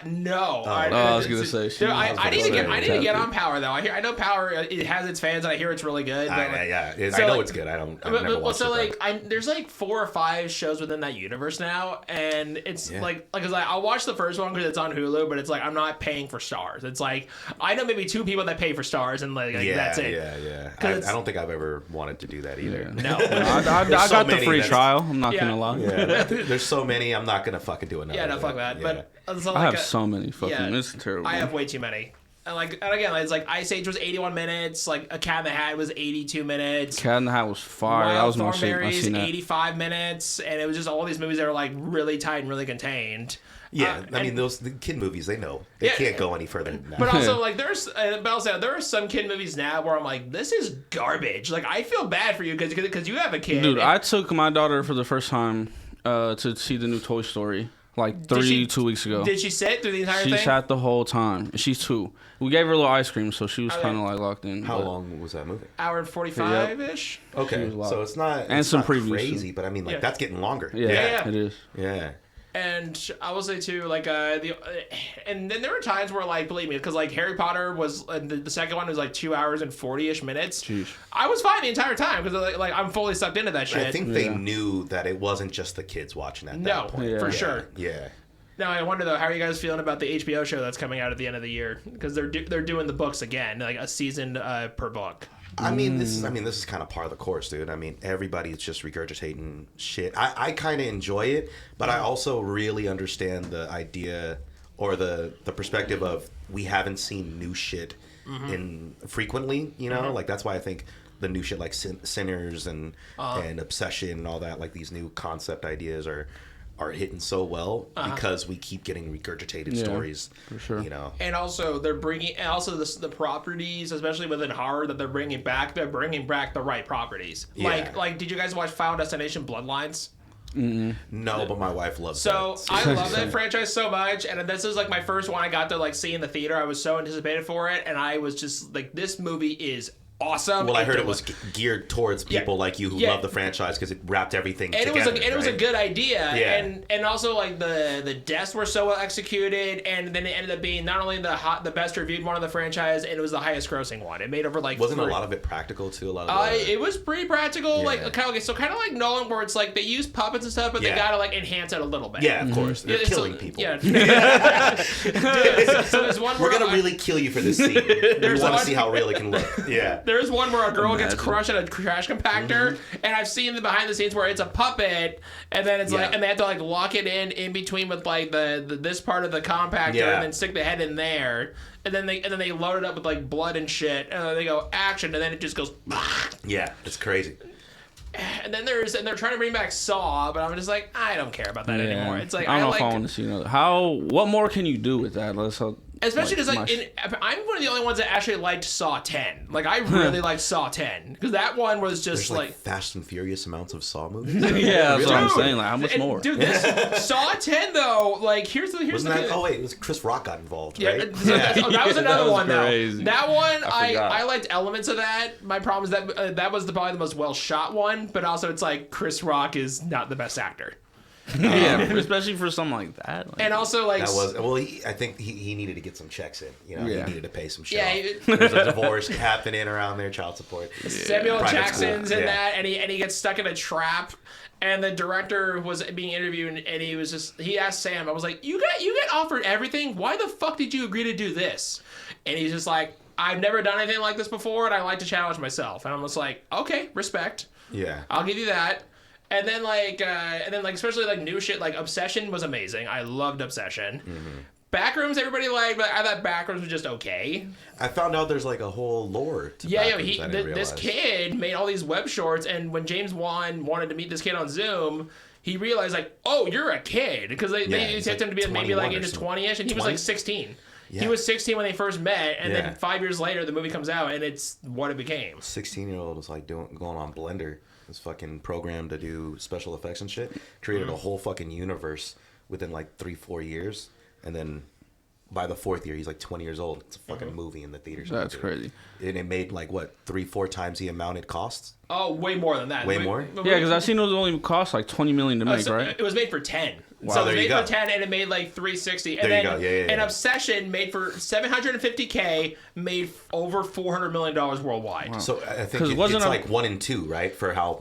No. I was gonna say. I need to get on Power though. I know Power. It has its fans, and I hear it's really good. But I know it's good. I've never watched it. There's like 4 or 5 shows within that universe now, and it's because I'll watch the first one because it's on Hulu, but it's like I'm not paying for stars. It's like I know maybe 2 people that pay for stars, and that's it. Yeah. I don't think I've ever wanted to do that either. Yeah. No, I got the free trial. I'm not gonna lie. Yeah, there's so many. I'm not gonna fucking do another. Yeah, no, fuck that. But. I have so many fucking. It's terrible. I have way too many. And again, it's like Ice Age was 81 minutes. Like A Cat in the Hat was 82 minutes. Cat in the Hat was fire. That was my shit. I seen that. 85 minutes, and it was just all these movies that are like really tight and really contained. Yeah, I mean the kid movies, they know they can't go any further than that. But also there are some kid movies now where I'm like, this is garbage. Like I feel bad for you because you have a kid. Dude, I took my daughter for the first time to see the new Toy Story. Like 2 weeks ago. Did she sit through the entire thing? She sat the whole time. She's 2. We gave her a little ice cream, so she was kind of like locked in. How long was that movie? Hour and 45-ish. Okay, so it's not and some previews crazy, but I mean that's getting longer. Yeah, it is. Yeah. And I will say too, and then there were times where, like, believe me, because like Harry Potter was the second one was like 2 hours and 40-ish minutes. Jeez. I was fine the entire time because like I'm fully sucked into that shit. I think they knew that it wasn't just the kids watching at that point. For sure. Yeah. Now I wonder though, how are you guys feeling about the HBO show that's coming out at the end of the year? Because they're doing the books again, like a season per book. I mean, this is kind of part of the course, dude. I mean, everybody's just regurgitating shit. I kind of enjoy it, but I also really understand the idea or the perspective of we haven't seen new shit in frequently, you know? Like, that's why I think the new shit like Sinners and Obsession and all that, like these new concept ideas are are hitting so well because we keep getting regurgitated stories. For sure. You know. And also, they're bringing the properties, especially within horror that they're bringing back. They're bringing back the right properties. Yeah. Like, did you guys watch Final Destination: Bloodlines? No, but my wife loves So that. I love that franchise so much, and this is like my first one I got to like see in the theater. I was so anticipated for it, and I was just like, this movie is awesome. Well, I heard it was geared towards people like you who love the franchise because it wrapped everything together. It was a good idea, Yeah. and also like the deaths were so well executed, and then it ended up being not only the best reviewed one of the franchise, and it was the highest grossing one. It made over like wasn't a lot of it practical too. A lot of it was pretty practical, Yeah. like kind of like Nolan, where it's like they use puppets and stuff, but they gotta like enhance it a little bit. Yeah, of course. They're Yeah, killing so- people. Yeah. so there's one We're where gonna really kill you for this scene. We want one- to see how real it can look. Yeah. There's one where a girl gets Imagine. crushed at a trash compactor, and I've seen the behind the scenes where it's a puppet, and then it's like, and they have to like lock it in between with like the this part of the compactor, and then stick the head in there, and then they load it up with like blood and shit, and then they go action, and then it just goes. Yeah, it's crazy. And then they're trying to bring back Saw, but I'm just like, I don't care about that anymore. It's like I don't know like, if I want to see another. What more can you do with that? especially because I'm one of the only ones that actually liked Saw 10. Like I really liked Saw 10 because that one was just There's like Fast and Furious amounts of Saw movies. yeah, that's what I'm Dude, saying. Like, how much and, more? Dude, this Saw 10 though, like here's the Wasn't thing. that? Oh wait, it was Chris Rock got involved, Yeah, right? that was another was one crazy. though. That one I forgot. I liked elements of that. My problem is that that was probably the most well shot one, but also it's like Chris Rock is not the best actor. Yeah, especially for something like that. Like, And also like That was well. I think he needed to get some checks in. You know, Yeah. he needed to pay some shit. Yeah, off. There's a divorce happening around there, child support. Samuel Private Jackson's school. in Yeah. that, and he gets stuck in a trap. And the director was being interviewed, and he asked Sam, I was like, you get offered everything. Why the fuck did you agree to do this? And he's just like, I've never done anything like this before, and I like to challenge myself. And I'm just like, okay, respect. Yeah. I'll give you that. And then especially like new shit like Obsession was amazing. I loved Obsession. Backrooms everybody liked, but I thought Backrooms was just okay. I found out there's like a whole lore to Yeah, Backrooms I didn't this realize. kid made all these web shorts, and when James Wan wanted to meet this kid on Zoom, he realized like, oh, you're a kid, because they he's expect him to be maybe 21 like or in his something. 20ish, and he was 20? like 16. He Yeah. was 16 when they first met, and Yeah. then 5 years later, the movie comes out, and it's what it became. 16-year-old is like going on Blender, this fucking program to do special effects and shit. Created a whole fucking universe within like 3-4 years, and then by the 4th year, he's like 20 years old. It's a fucking movie in the theaters. That's crazy. And it made like what 3-4 times the amount it costs. Oh, way more than that. Way more? Yeah, because I seen it was only cost like $20 million to make, so right? It was made for 10. Wow, So it was there you made go. for 10, and it made like 360. And There you then go. Yeah, an yeah. Obsession made for $750K, made over $400 million worldwide. So I 'Cause think wasn't it's a- like 1 and 2, right? For how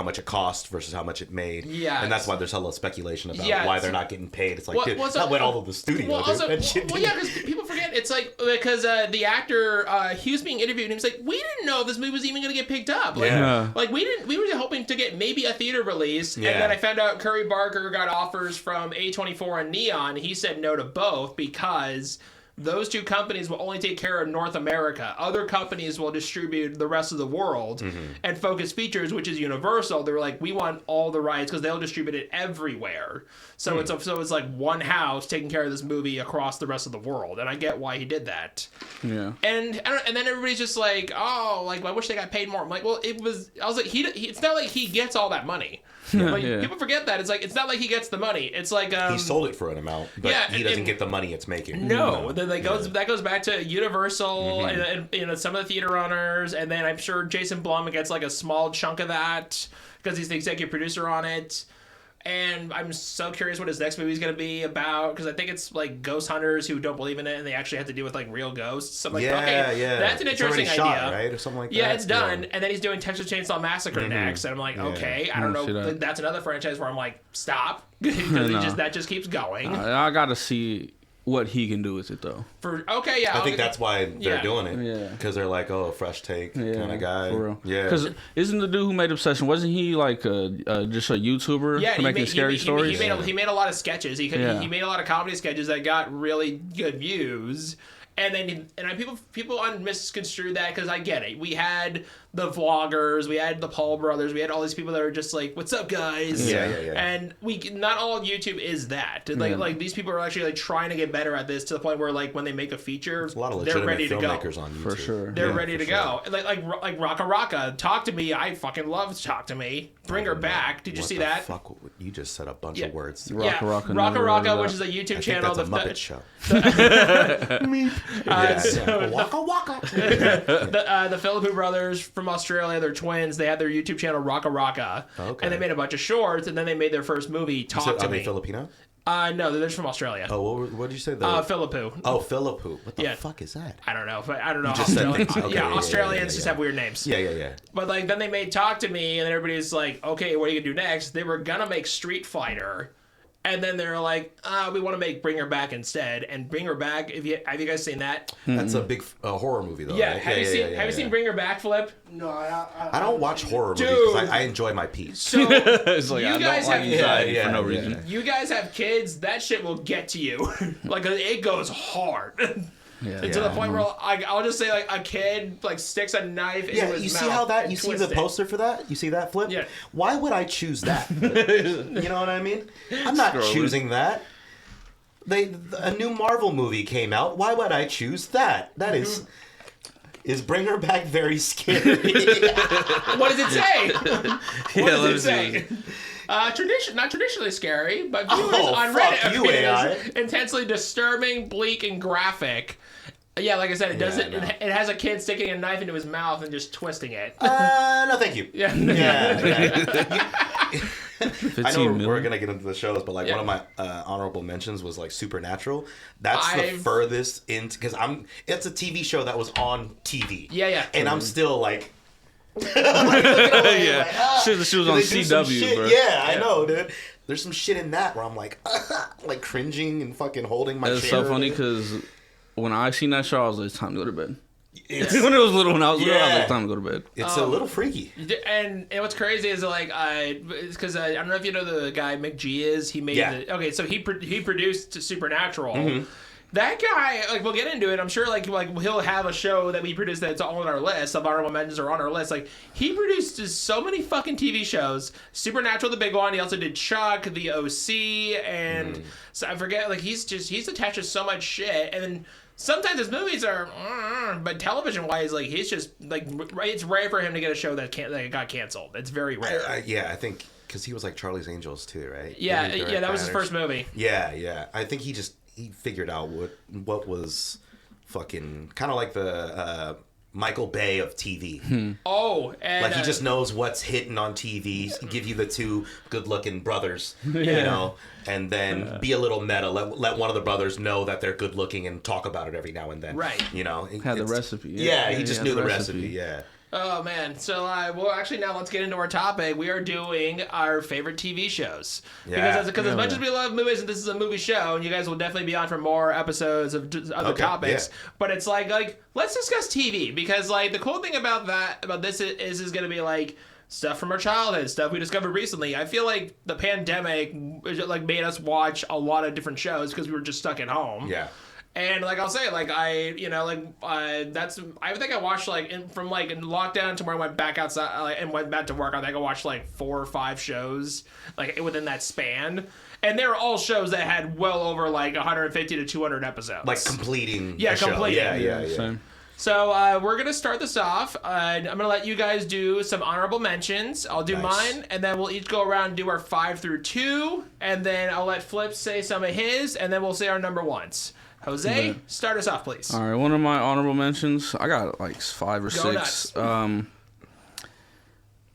much it cost versus how much it made. Yeah, and that's why there's hella speculation about Yeah, why it's- they're not getting paid. It's like, Well, dude, well, so- that went all over the studio. Well, dude. also, That shit well, yeah, because people forget. It's like because the actor he was being interviewed, and he was like, "We didn't know this movie was even going to get picked up. Like, Yeah. like we didn't. We were hoping to get maybe a theater release, Yeah. and then I found out Curry Barker got offers from A24 and Neon. He said no to both because those two companies will only take care of North America. Other companies will distribute the rest of the world. And Focus Features, which is Universal, they were like, we want all the rights because they'll distribute it everywhere. So it's like one house taking care of this movie across the rest of the world. And I get why he did that. Yeah. And then everybody's just like, oh, like I wish they got paid more. I'm like, well, I was like, it's not like he gets all that money. Like, Yeah. people forget that. It's like it's not like he gets the money. It's like He sold it for an amount, but yeah, he doesn't and- get the money it's making. no, then that goes back to Universal and some of the theater owners, and then I'm sure Jason Blum gets like a small chunk of that because he's the executive producer on it. And I'm so curious what his next movie is going to be about because I think it's like ghost hunters who don't believe in it and they actually have to deal with like real ghosts. I'm like, okay, that's an It's interesting already idea. shot, right? Or something like that. Yeah, it's done. And then he's doing Texas Chainsaw Massacre next. And I'm like, okay, I don't I know. see that. That's another franchise where I'm like, stop. Because No. that just keeps going. I gotta see what he can do with it though. Yeah. I think that's why they're Yeah. doing it. Yeah. Because they're like, oh, a fresh take Yeah, kind of guy. for real. Yeah. Because isn't the dude who made Obsession, wasn't he like just a YouTuber making scary stories? He made a lot of sketches. He Yeah. made a lot of comedy sketches that got really good views. And then people misconstrue that because I get it. We had the vloggers, we had the Paul brothers, we had all these people that are just like, "What's up, guys?" Yeah. And not all of YouTube is that. Like these people are actually like trying to get better at this to the point where like when they make a feature, There's a lot of they're legitimate ready to go. filmmakers on YouTube. For sure. They're ready to go. Like Raka Raka, Talk to Me. I fucking love Talk to Me. Bring Her Back. Did you see that? Fuck, you just said a bunch of words. Raka Raka, Raka never heard Raka, of which that. is a YouTube I think channel. that's a Muppet show. Waka waka. The Philippine brothers from Australia, they're twins. They had their YouTube channel Raka Raka, Okay. and they made a bunch of shorts, and then they made their first movie Talk to Are they Me. Filipino? No, they're just from Australia. Oh, what did you say? Philippine. Oh, Philippine. What the Yeah. fuck is that? I don't know. But I don't know. just said Australia- things. Okay, yeah, yeah, Australians just yeah. have weird names. Yeah. But like then they made Talk to Me, and everybody's like, okay, what are you gonna do next? They were gonna make Street Fighter, and then they're like, we want to make Bring Her Back instead. And Bring Her Back, have you guys seen that? That's a big horror movie, though. Yeah. Right? Have you seen Bring Her Back, Flip? No, I don't watch horror movies Dude. because I enjoy my peace. So It's like, You I guys don't like have- anxiety Yeah, for no yeah. reason. you guys have kids, that shit will get to you. Like it goes hard. Yeah. To the point where I'll just say like a kid like sticks a knife into Yeah, his you mouth see how that? and You see twists the it. poster for that? You see that, Flip? Yeah. Why would I choose that? You know what I mean? I'm not Scrolling. choosing that. A new Marvel movie came out. Why would I choose that? That is Bring Her Back very scary? What does it say? Yeah, What let does me it see. say? Not traditionally scary, but viewers Oh, on fuck Reddit you, agree it AI. is intensely disturbing, bleak, and graphic. Yeah, like I said, it doesn't. no. It has a kid sticking a knife into his mouth and just twisting it. No, thank you. Yeah. Yeah. I 15 know we're million. gonna get into the shows, but like Yeah. one of my honorable mentions was like Supernatural. That's the I've- furthest into because it's a TV show that was on TV. Yeah. And I'm still like. Yeah. Shit, she was on They do some CW, shit. bro. Yeah, I know, dude. There's some shit in that where I'm like, like cringing and fucking holding my It's chair. so funny because when I seen that show, I was like, it's time to go to bed. It's, When I was little, I was like, Yeah. it's time to go to bed. it's a little freaky. And what's crazy is like it's because I don't know if you know the guy McG is. He made so he produced Supernatural. Mm-hmm. That guy, like, we'll get into it. I'm sure, like he'll have a show that we produced that's all on our list. Of honorable mentions are on our list. Like, he produced so many fucking TV shows. Supernatural, the big one. He also did Chuck, The OC, and so I forget. Like, he's attached to so much shit. And then sometimes his movies are, but television wise, like he's just like it's rare for him to get a show that got canceled. It's very rare. I think because he was like Charlie's Angels too, right? Yeah, Didn't he direct that was his that or first movie. Yeah. I think he figured out what was fucking kind of like the Michael Bay of TV. Oh, and Like he just knows what's hitting on TV. Give you the two good-looking brothers, you know, and then be a little meta. Let one of the brothers know that they're good-looking and talk about it every now and then. Right. You know, Had the recipe. Yeah, he just had knew the recipe. Yeah. Oh man, so well, actually, now let's get into our topic. We are doing our favorite TV shows Yeah. because as much as we love movies, and this is a movie show, and you guys will definitely be on for more episodes of other Okay, topics. yeah. But it's like let's discuss TV because like the cool thing about this is going to be like stuff from our childhood, stuff we discovered recently. I feel like the pandemic like made us watch a lot of different shows because we were just stuck at home. Yeah. And like I'll say, like I think I watched from in lockdown to where I went back outside and went back to work. I think I watched like 4 or 5 shows like within that span, and they were all shows that had well over like 150 to 200 episodes. Like completing. Yeah, a show. completing. Yeah. Same. So we're gonna start this off. I'm gonna let you guys do some honorable mentions. I'll do Nice. mine, and then we'll each go around and do our 5 through 2, and then I'll let Flip say some of his, and then we'll say our number ones. Jose, start us off, please. All right, one of my honorable mentions, I got like 5 or Go 6.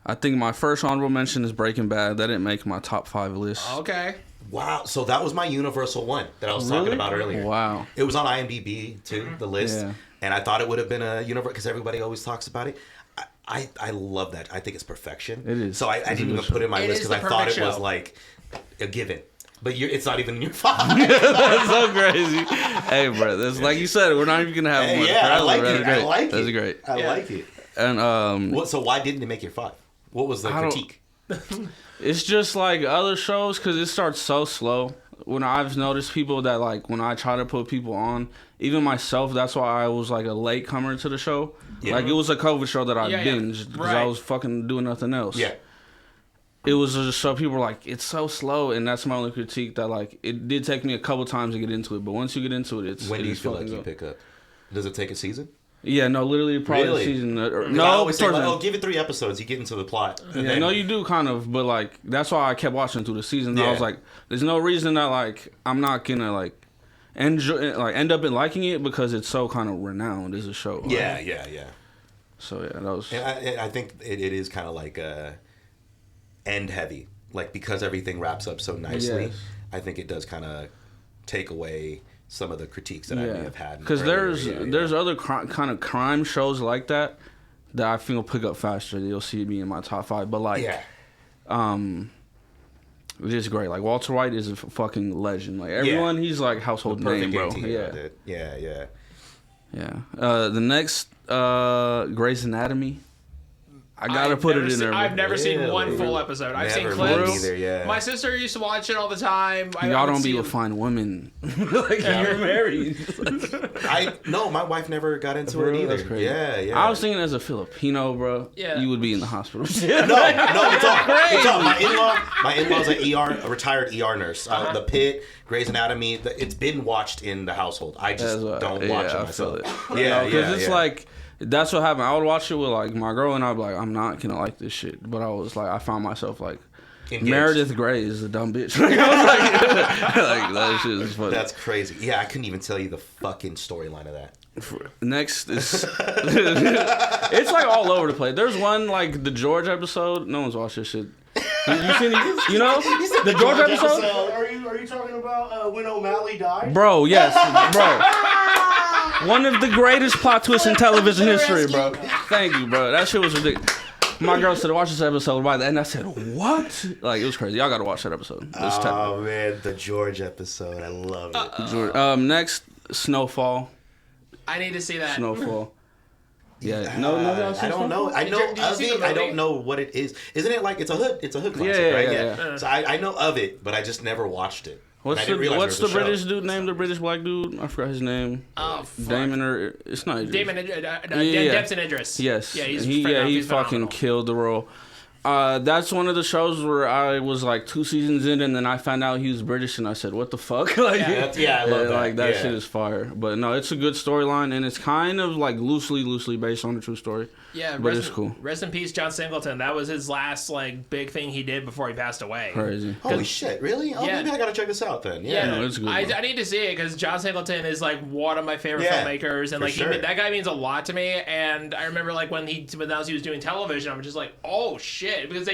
I think my first honorable mention is Breaking Bad. That didn't make my top 5 list. Okay. Wow. So that was my universal one that I was talking Really? about earlier. Wow. It was on IMDb too, the list, Yeah. and I thought it would have been a universe because everybody always talks about it. I love that. I think it's perfection. It is. So I didn't even put it in my It list is because the I thought perfect it was show. like a given. But it's not even in your 5. That's so crazy. Hey, bro, that's like you said, we're not even gonna have one. Yeah, I like That's it. great. I like it. That's great. I Yeah. like it. And So why didn't it make your 5? What was the I don't- critique? it's just like other shows because it starts so slow. when I've noticed people that like when I try to put people on, even myself, that's why I was like a late comer to the show. Yeah. Like it was a COVID show that I binged because I was fucking doing nothing else. Yeah. It was just so people were like, it's so slow, and that's my only critique. That like it did take me a couple times to get into it, but once you get into it, When do you feel like you pick up? Does it take a season? Yeah, no, literally probably a season. No, I always say, like, give it 3 episodes, you get into the plot. Yeah, no, you do kind of, but like that's why I kept watching through the season. Yeah. I was like, there's no reason that like I'm not gonna like enjoy, like end up in liking it because it's so kind of renowned as a show. Like. Yeah. So yeah, that was. And I think it is kind of like end heavy, like because everything wraps up so nicely. Yes. I think it does kind of take away some of the critiques that I may have had. Because there's other kind of crime shows like that I feel pick up faster. You'll see me in my top 5. But like, it's just great. Like Walter White is a fucking legend. Like everyone, he's like household name, bro. Yeah. The next Grey's Anatomy. I gotta put it in there. I've never seen one full episode. I've seen clips. Either, My sister used to watch it all the time. Y'all don't be with fine women. Like you're married. No, my wife never got into it either. That's crazy. Yeah. I was thinking as a Filipino, bro, you would be in the hospital. No, it's all. My in-law's a retired ER nurse. The Pit, Grey's Anatomy, it's been watched in the household. I just don't watch it myself. Because it's like. That's what happened. I would watch it with like my girl, and I'd be like, I'm not gonna like this shit. But I was like, I found myself like, engaged. Meredith Grey is a dumb bitch. Like, I was like that shit is funny. That's crazy. Yeah, I couldn't even tell you the fucking storyline of that. Next is it's like all over the place. There's one like the George episode. No one's watched this shit. You seen it? You know the George episode? Are you talking about when O'Malley died? Bro, yes, bro. One of the greatest plot twists in television history, bro. Thank you, bro. That shit was ridiculous. My girl said, watch this episode by the end. I said, what? Like, it was crazy. Y'all gotta watch that episode. Oh, man. The George episode. I love it. Next, Snowfall. I need to see that. Snowfall. Yeah. No, I don't know. I know of it. I don't know what it is. Isn't it like, it's a hood classic, right? Yeah. So I know of it, but I just never watched it. What's the British dude name? The British black dude? I forgot his name. Oh, fuck. Damon or it's not Idris. Dempsey Idris. Yes. Yeah, he fucking killed the role. That's one of the shows where I was like 2 seasons in, and then I found out he was British, and I said, "What the fuck?" Like, I love that. Like that shit is fire. But no, it's a good storyline, and it's kind of like loosely based on a true story. Yeah, but it's cool. Rest in peace, John Singleton. That was his last like big thing he did before he passed away. Crazy. Holy shit! Really? Oh, maybe I gotta check this out then. Yeah, no, it's good. I need to see it because John Singleton is like one of my favorite filmmakers, and like that guy means a lot to me. And I remember like when he was doing television, I'm just like, oh shit, because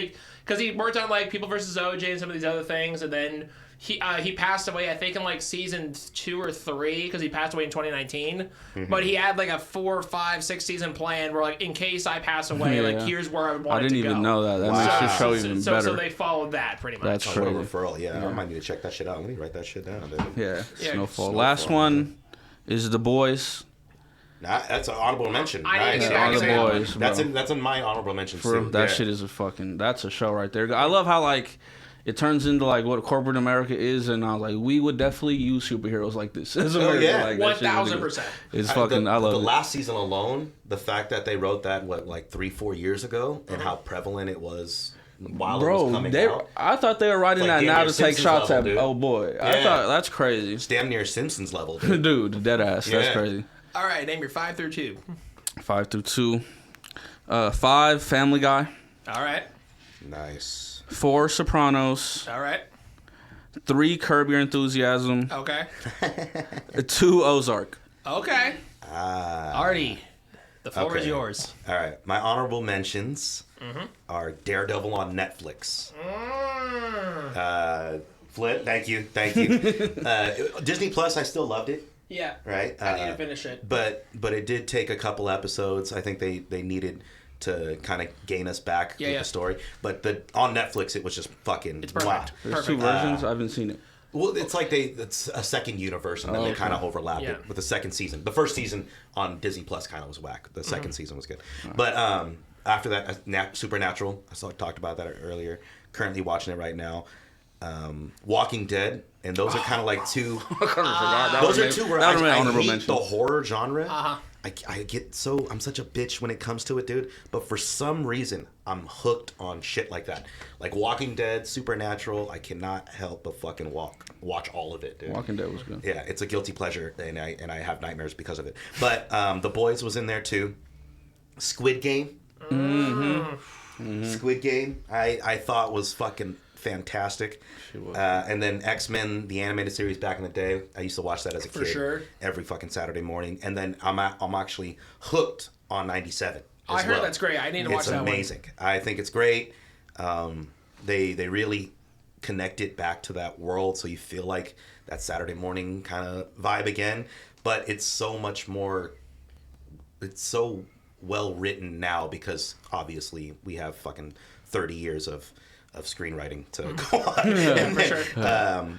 he worked on like People vs. OJ and some of these other things, and then he passed away, I think, in like season 2 or 3 because he passed away in 2019. Mm-hmm. But he had like a 4, 5, 6 season plan where like in case I pass away, like here's where I want to go. I didn't even know that. That makes the show even better. So they followed that pretty much. That's crazy. Referral. Yeah, I might need to check that shit out. Let me write that shit down, dude. Yeah. Snowfall. Last one is The Boys. That's an honorable mention. Nice. Boys, that's in my honorable mention too. That shit is that's a show right there. I love how like it turns into like what corporate America is, and I was like, we would definitely use superheroes like this. Like, 1000%. It's fucking. I love it. The last season alone, the fact that they wrote that like 3-4 years ago, and how prevalent it was. While it was coming out. I thought they were writing that now to take shots at. Oh boy, I thought that's crazy. It's damn near Simpsons level, dude. Dead ass. That's crazy. All right, name your 5 through 2. 5 through 2. 5, Family Guy. All right. Nice. 4, Sopranos. All right. 3, Curb Your Enthusiasm. Okay. 2, Ozark. Okay. Artie, the floor is yours. All right. My honorable mentions are Daredevil on Netflix. Flip. Thank you. Disney Plus. I still loved it. Yeah. Right? I need to finish it. But it did take a couple episodes. I think they needed to kind of gain us back with the story. But on Netflix, it was just fucking it's perfect. wow. There's 2 versions. I haven't seen it. Well, it's like it's a second universe, and then they kind of overlapped it with the second season. The first season on Disney Plus kind of was whack. The second season was good. But after that, Supernatural, I talked about that earlier. Currently watching it right now. Walking Dead and those are kind of like two. I kinda forgot. That Those would've are made- two where that would've made I honorable hate mention. the horror genre. Uh-huh. I get so I'm such a bitch when it comes to it, dude. But for some reason, I'm hooked on shit like that, like Walking Dead, Supernatural. I cannot help but fucking watch all of it, dude. Walking Dead was good. Yeah, it's a guilty pleasure, and I have nightmares because of it. But The Boys was in there too. Squid Game. Squid Game. I thought was fucking fantastic. And then X-Men, the animated series back in the day. I used to watch that as a kid. For sure. Every fucking Saturday morning. And then I'm actually hooked on 97. I as heard well. that's great. I need to watch that one. It's amazing. I think it's great. They really connect it back to that world, so you feel like that Saturday morning kind of vibe again. But it's so much more. It's so well written now because obviously we have fucking 30 years of screenwriting to go on. And then,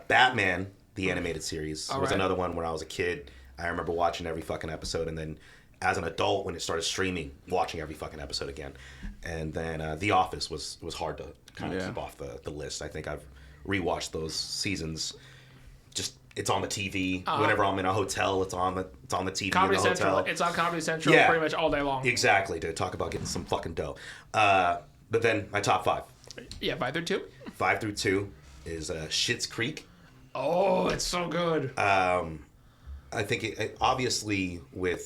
Batman, the animated series, was another one when I was a kid. I remember watching every fucking episode, and then as an adult when it started streaming, watching every fucking episode again. And then The Office was hard to kind of keep off the list. I think I've rewatched those seasons. Just it's on the TV whenever I'm in a hotel. It's on the TV Comedy in the Central. hotel. It's on Comedy Central pretty much all day long. Exactly, dude. Talk about getting some fucking dough. But then my top five. Yeah, 5 through 2. 5 through 2 is Schitt's Creek. Oh, it's so good. I think it obviously with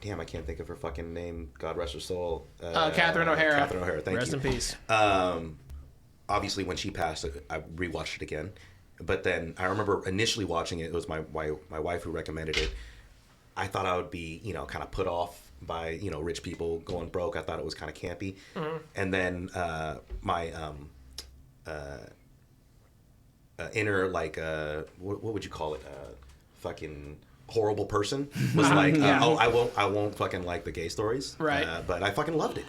damn, I can't think of her fucking name. God rest her soul. Catherine O'Hara. Catherine O'Hara. Thank Rest you. in peace. Obviously, when she passed, I rewatched it again. But then I remember initially watching it. It was my wife who recommended it. I thought I would be kind of put off by rich people going broke. I thought it was kind of campy. And then my inner what would you call it? Fucking horrible person was like, oh, I won't fucking like the gay stories. Right. But I fucking loved it.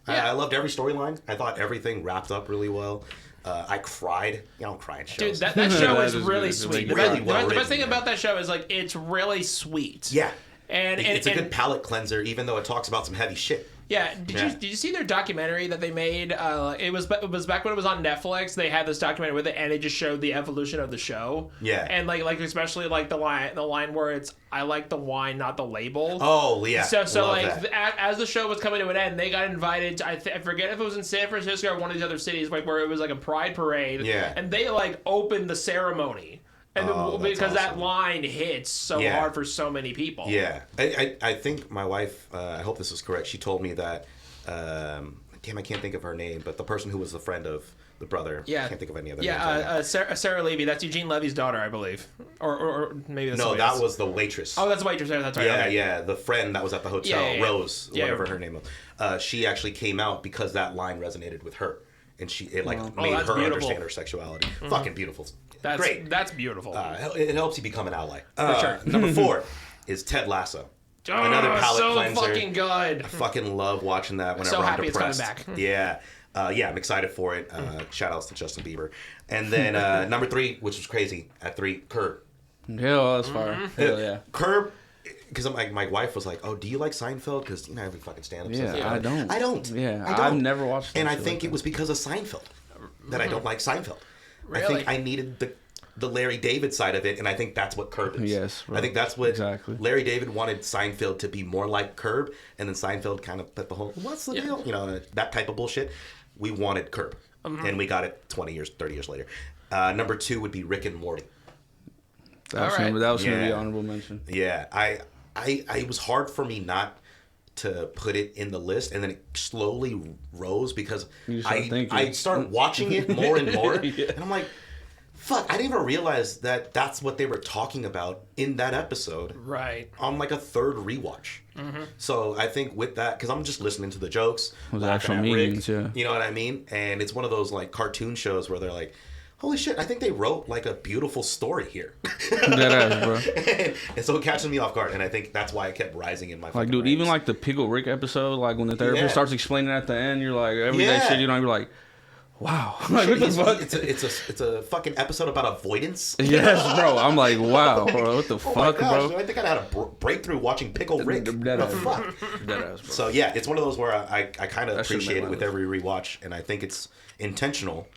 Yeah. I loved every storyline. I thought everything wrapped up really well. I cried. I don't cry in shows. Dude, that show That is is really good. sweet. Really The well best thing written, about that show is it's really sweet. Yeah. And It's a good palate cleanser, even though it talks about some heavy shit. Yeah, did you see their documentary that they made? It was back when it was on Netflix. They had this documentary with it, and it just showed the evolution of the show. Yeah, and especially the line where it's "I like the wine, not the label." Oh yeah. So Love like that. as the show was coming to an end, they got invited to, I forget if it was in San Francisco or one of these other cities, where it was like a pride parade. Yeah. and they opened the ceremony. And that's because that awesome. line hits so hard for so many people. Yeah, I think my wife. I hope this is correct. She told me that. Damn, I can't think of her name, but the person who was the friend of the brother. Yeah, I can't think of any other. Yeah, Sarah Levy. That's Eugene Levy's daughter, I believe, or maybe that's no, somebody else. that was the waitress. Oh, that's the waitress. That's right. Yeah, okay. yeah, the friend that was at the hotel, Yeah. Rose, Yeah. whatever her name was. She actually came out because that line resonated with her, and it made that's her beautiful. understand her sexuality. Fucking beautiful. That's great. That's beautiful. It helps you become an ally. sure. Number 4 is Ted Lasso. Another palate so cleanser. fucking good. I fucking love watching that whenever So I'm happy it's coming depressed. back. Yeah. I'm excited for it. Shout outs to Justin Bieber. And then number 3, which was crazy, at 3, Curb. Hell, that's fire. Hell yeah. Curb, because my wife was like, oh, do you like Seinfeld? Because every fucking stand-up says Yeah, that. I don't. I don't. Yeah, I don't. I've never watched that And I shit think like it that. was because of Seinfeld that I don't like Seinfeld. I Really? think I needed the Larry David side of it, and I think that's what Curb is. Yes, bro. I think that's what Exactly. Larry David wanted Seinfeld to be more like Curb, and then Seinfeld kind of put the whole, what's the deal? That type of bullshit. We wanted Curb, and we got it 20 years, 30 years later. Number 2 would be Rick and Morty. That was Alright. gonna be Yeah. an honorable mention. Yeah, I it was hard for me not to put it in the list, and then it slowly rose because You start thinking. I started watching it more and more, Yeah. and I'm like, fuck, I didn't even realize that that's what they were talking about in that episode. Right. On like a third rewatch. So I think with that, because I'm just listening to the jokes, Those laughing actual at Rick, meanings, yeah. you know what I mean? And it's one of those cartoon shows where they're like, holy shit, I think they wrote a beautiful story here. That ass, bro. And so it catches me off guard, and I think that's why it kept rising in my fucking Dude, even ranks. the Pickle Rick episode, when the therapist Yeah. starts explaining at the end, you're like, everyday Yeah. shit, you're like, wow. What the fuck? It's a fucking episode about avoidance. Yes, bro. I'm like, wow, bro. What the Oh my fuck, gosh, bro? I think I had a breakthrough watching Pickle Rick. That What the ass. fuck? That ass, bro. So yeah, it's one of those where I kind of That should've appreciate made it with my every rewatch, and I think it's intentional,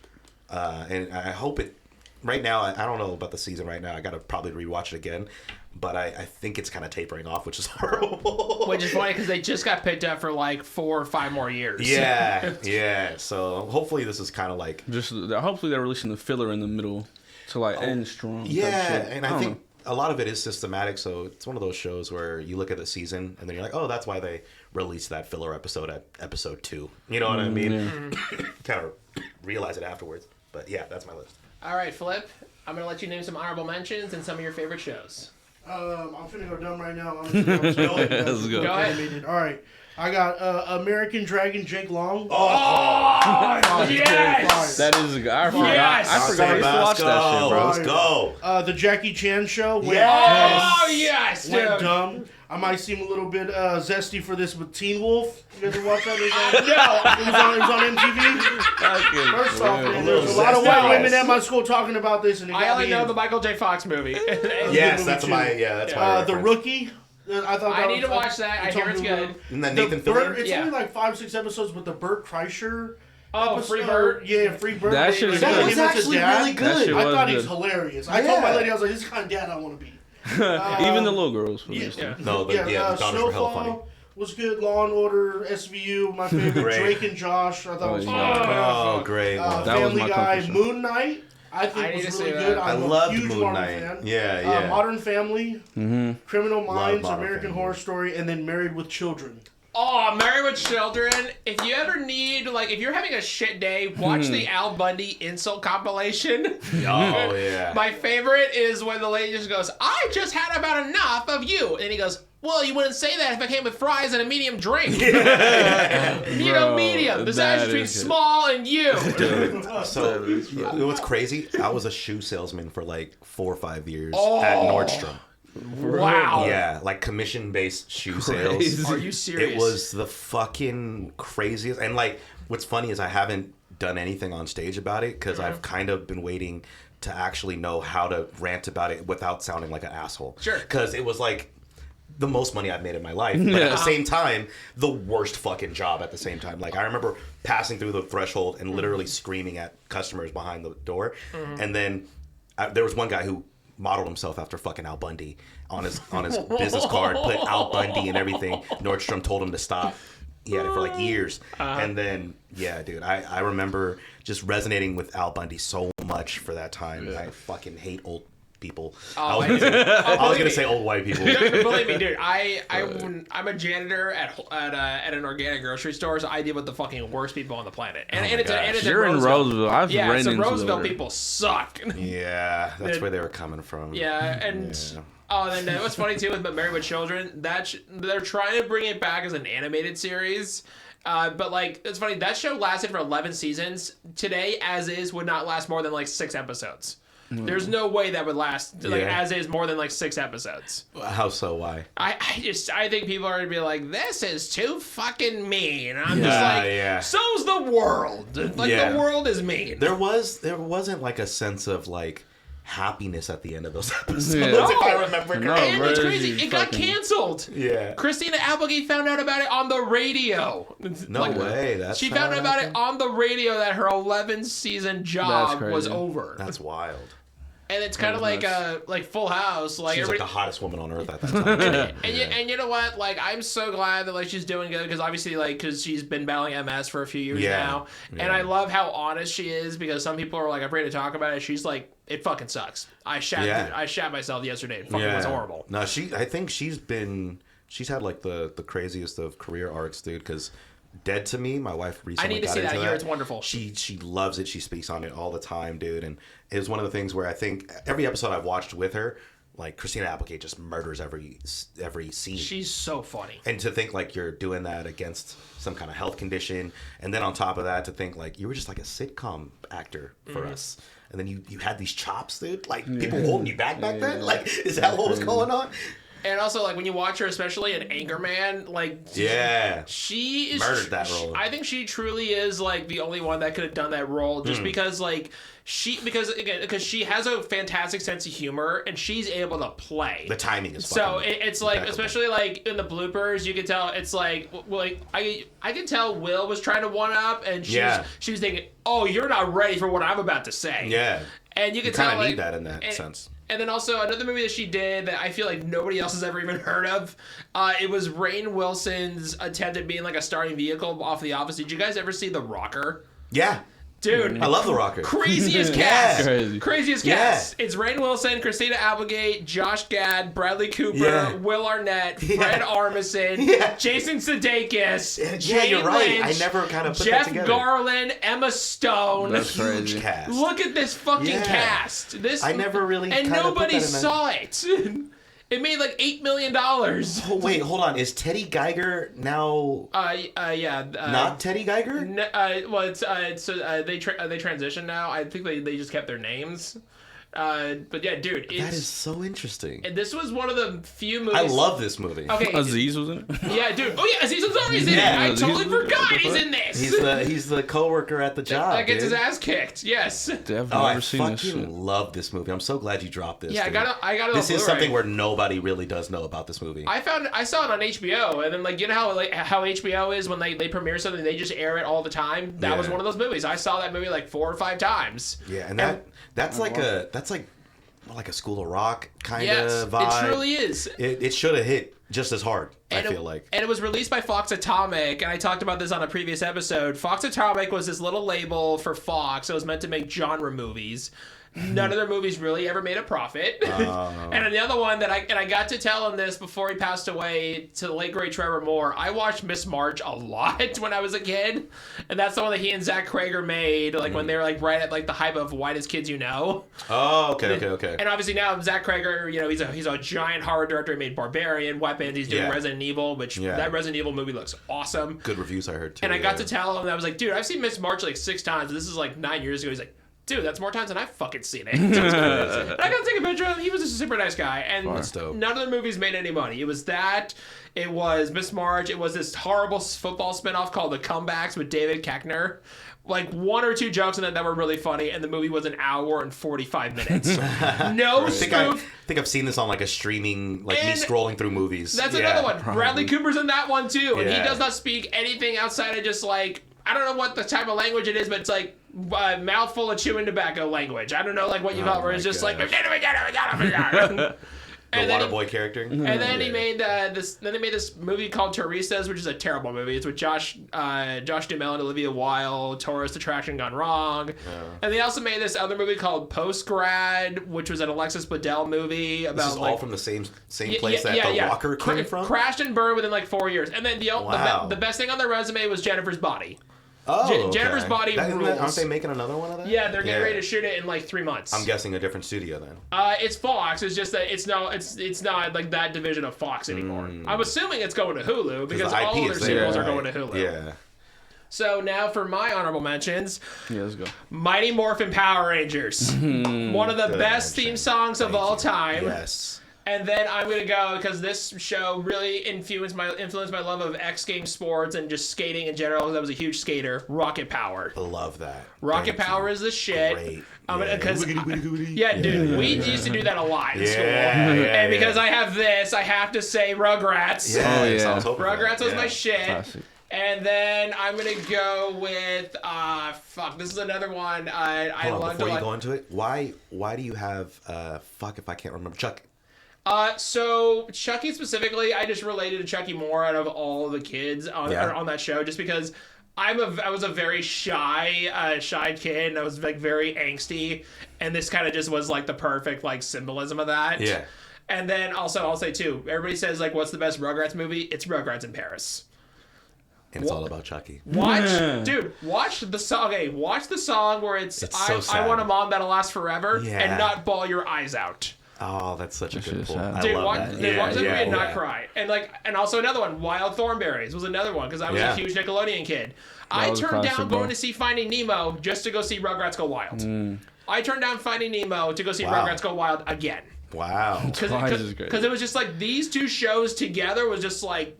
and I hope it right now, I don't know about the season right now. I gotta probably rewatch it again. But I think it's kind of tapering off, which is horrible. Which is funny because they just got picked up for like 4 or 5 more years. Yeah, yeah. So hopefully this is kind of like hopefully they're releasing the filler in the middle to like end strong. Yeah, and I think a lot of it is systematic. So it's one of those shows where you look at the season and then you're like, oh, that's why they released that filler episode at episode 2. You know what I mean? Yeah. Kind of realize it afterwards. But yeah, that's my list. All right, Flip. I'm gonna let you name some honorable mentions and some of your favorite shows. I'm finna go dumb right now. Let's go. Go ahead. All right. I got American Dragon Jake Long. Oh, yes! That is a good. I forgot. Yes! I forgot I used to watch that shit, bro. Let's go. The Jackie Chan show. Oh, yes, Went dude. dumb. I might seem a little bit zesty for this with Teen Wolf. You guys ever watch that? No. It was on MTV. First off, man, there was a lot of white women at my school talking about this, and it I got only me know in. the Michael J. Fox movie. Yes, that's my The reference. Rookie. I thought I need to watch that. I hear it's good. Isn't that Nathan Fillion? It's Yeah. only like 5-6 episodes, but the Bert Kreischer. Oh, episode, Free Bird? Yeah, Free Bird. That shit is That good. was That was actually really good. That shit I was thought good. he's hilarious. I told my lady, I was like, this is the kind of dad I want to be. Even the little girls. Yeah. No, the daughters were hella funny. Snowfall was good. Law and Order, SVU, my favorite. Great. Drake and Josh, I thought was yeah. fun. Oh, great. That was Family my Guy, comfort show. Moon Knight, I I think need was to really see good. that. I I'm a loved huge Moon Marvel Knight. fan. Yeah. Modern Family, Criminal Minds, Modern American Family. Horror Story, and then Married with Children. Oh, Married with Children. If you ever need, like, if you're having a shit day, watch the Al Bundy insult compilation. Oh, yeah. My favorite is when the lady just goes, I just had about enough of you. And he goes, well, you wouldn't say that if I came with fries and a medium drink. Bro, medium. The that size between is good. small and you. Dude, so you know what's crazy? I was a shoe salesman for like 4 or 5 years Oh. at Nordstrom. Wow. Yeah, like commission-based shoe sales. Crazy. Are you serious? It was the fucking craziest. And like, what's funny is I haven't done anything on stage about it because I've kind of been waiting to actually know how to rant about it without sounding like an asshole. Sure. Because it was like the most money I've made in my life, but at the same time, the worst fucking job at the same time. Like, I remember passing through the threshold and literally screaming at customers behind the door. And then there was one guy who modeled himself after fucking Al Bundy on his business card, put Al Bundy and everything. Nordstrom told him to stop. He had it for like years. And then, yeah, dude, I remember just resonating with Al Bundy so much for that time. I fucking hate old people. I was gonna say old white people. Believe me, dude. I'm a janitor at an organic grocery store, so I deal with the fucking worst people on the planet. And it's You're in Roseville. I've Yeah, ran so into Roseville there. people suck. Yeah, that's where they were coming from. Yeah, and oh, and then what's funny too with Married with Children, they're trying to bring it back as an animated series. But like, it's funny, that show lasted for 11 seasons. Today, as is, would not last more than like 6 episodes. There's no way that would last like Yeah. as is more than like 6 episodes. How so? Why? I think people are gonna be like, this is too fucking mean. And I'm Yeah, just like, yeah. so's the world. Like Yeah. the world is mean. There wasn't like a sense of like happiness at the end of those episodes. Yeah. If I remember No, correctly. And it's bro, crazy. It got fucking- canceled. Yeah. Christina Applegate found out about it on the radio. No way. That's She how found out about it happened? on the radio that her 11 season job That's was crazy. over. That's wild. And it's kind of like nuts. Full House. Like She's like everybody, the hottest woman on earth at that time. and you know what? Like, I'm so glad that like she's doing good because obviously because she's been battling MS for a few years Yeah. now, Yeah. and I love how honest she is because some people are like afraid to talk about it. She's like, it fucking sucks. I shat myself yesterday. It fucking was horrible. No, I think she's had like the craziest of career arcs, dude. Because Dead to Me, my wife recently I need to got see that. into I hear it's wonderful. She loves it. She speaks on it all the time, dude. And it was one of the things where I think every episode I've watched with her, like Christina Applegate just murders every scene. She's so funny. And to think like you're doing that against some kind of health condition, and then on top of that, to think like you were just like a sitcom actor for us, and then you had these chops, dude. Like people holding you back then. Like, is that what was going on? And also, like, when you watch her, especially in Anchorman, like... Yeah. She is... Murdered that role. I think she truly is, like, the only one that could have done that role just because, like... Because she has a fantastic sense of humor, and she's able to play. The timing is So fucking it's like, impeccable. especially like in the bloopers, you can tell it's like I can tell Will was trying to one up, and she was thinking, oh, you're not ready for what I'm about to say. Yeah. And you can kind tell of like, need that in that sense. And then also another movie that she did that I feel like nobody else has ever even heard of. It was Rainn Wilson's attempt at being like a starring vehicle off The Office. Did you guys ever see The Rocker? Yeah. Dude, I love The Rocker. Craziest cast. Crazy. Craziest cast. It's Rainn Wilson, Christina Applegate, Josh Gad, Bradley Cooper, Will Arnett, Fred Armisen, Jason Sudeikis, Jane you're right. Lynch, I never kind of put Jeff that together. Garland, Emma Stone. That's Huge crazy. cast. Look at this fucking cast. This I never really and kinda put nobody that in that- saw it. It made like $8 million. Oh, wait, hold on. Is Teddy Geiger now Yeah. not Teddy Geiger? Well, they transitioned now. I think they just kept their names. But yeah, dude, That is so interesting. and this was one of the few movies. I love this movie. Okay, Aziz was in it. yeah, dude. Oh yeah, Aziz Ansari's in it. I Aziz totally was in it. forgot What the he's fuck? in this. He's the coworker at the job. that gets dude. his ass kicked. Yes. Dude, I've Oh, never I seen this shit. fucking love this movie. I'm so glad you dropped this. Yeah, dude. I got it. This on is Blu-ray. something where nobody really does know about this movie. I saw it on HBO, and then like you know how HBO is when they premiere something, they just air it all the time. That was one of those movies. I saw that movie like 4 or 5 times. Yeah, and that's like a School of Rock kind of Yes, vibe. it truly is. It should have hit just as hard. I feel like. And it was released by Fox Atomic, and I talked about this on a previous episode. Fox Atomic was this little label for Fox. It was meant to make genre movies. None of their movies really ever made a profit. And another one that I got to tell him this before he passed away to the late great Trevor Moore. I watched Miss March a lot when I was a kid, and that's the one that he and Zach Krager made, like when they were like right at like the hype of Whitest Kids You Know. Oh, okay. And obviously now Zach Krager, you know, he's a giant horror director. He made Barbarian, Weapons. He's doing Resident Evil, which that Resident Evil movie looks awesome. Good reviews I heard too. And I got to tell him, I was like, dude, I've seen Miss March like 6 times. This is like 9 years ago. He's like, dude, that's more times than I've fucking seen it. And I got to take a picture of him. He was just a super nice guy. And none of the movies made any money. It was that. It was Miss March. It was this horrible football spinoff called The Comebacks with David Koechner. Like 1 or 2 jokes in it that were really funny, and the movie was an hour and 45 minutes. No spoof. I think I've seen this on like a streaming, like me scrolling through movies. That's another one. Probably. Bradley Cooper's in that one too, and he Yeah. does not speak anything outside of just like, I don't know what the type of language it is, but it's like mouthful of chewing tobacco language. I don't know like what you call it, where it's just like. The Waterboy character. And then he made this. Then they made this movie called Teresa's, which is a terrible movie. It's with Josh Duhamel and Olivia Wilde. Tourist attraction gone wrong. And they also made this other movie called Post Grad, which was an Alexis Bledel movie about This is like all from the same place that The Rocker came from? Crashed and burned within like 4 years. And then the best thing on their resume was Jennifer's Body. Oh, Jennifer's Body rules. Aren't they making another one of that? Yeah, they're getting ready to shoot it in like 3 months. I'm guessing a different studio then. It's Fox. It's just that it's not like that division of Fox anymore. I'm assuming it's going to Hulu because the all IP of their is there, sequels are right? going to Hulu. Yeah. So now for my honorable mentions, Yeah, let's go. Mighty Morphin Power Rangers. One of the best theme songs of all time. Yes. And then I'm gonna go because this show really influenced my love of X Games sports and just skating in general. 'Cause I was a huge skater. Rocket Power. I love that. Rocket Power is the shit. Great. Yeah, dude, we used to do that a lot in school. And because I have this, I have to say Rugrats. Yeah. Oh, yeah. I was hoping for Rugrats that. was my shit. Classic. And then I'm gonna go with this is another one I Hold on, loved a before you lot. go into it, why do you have fuck if I can't remember Chuck? So Chucky specifically, I just related to Chucky more out of all the kids on that show, just because I was a very shy kid, and I was like very angsty, and this kind of just was like the perfect like symbolism of that. Yeah. And then also I'll say too, everybody says like, what's the best Rugrats movie? It's Rugrats in Paris. And it's all about Chucky. Watch the song. Okay, watch the song where it's so I sad. want a mom that'll last forever, Yeah. and not bawl your eyes out. Oh, that's such a That good shit's pull. sad. I Dude, love watch that. that movie and not cry. And also another one, Wild Thornberries was another one because I was a huge Nickelodeon kid. I was a turned classic, down bro. going to see Finding Nemo just to go see Rugrats Go Wild. I turned down Finding Nemo to go see Wow. Rugrats Go Wild again. Wow. Because it was just like these two shows together was just like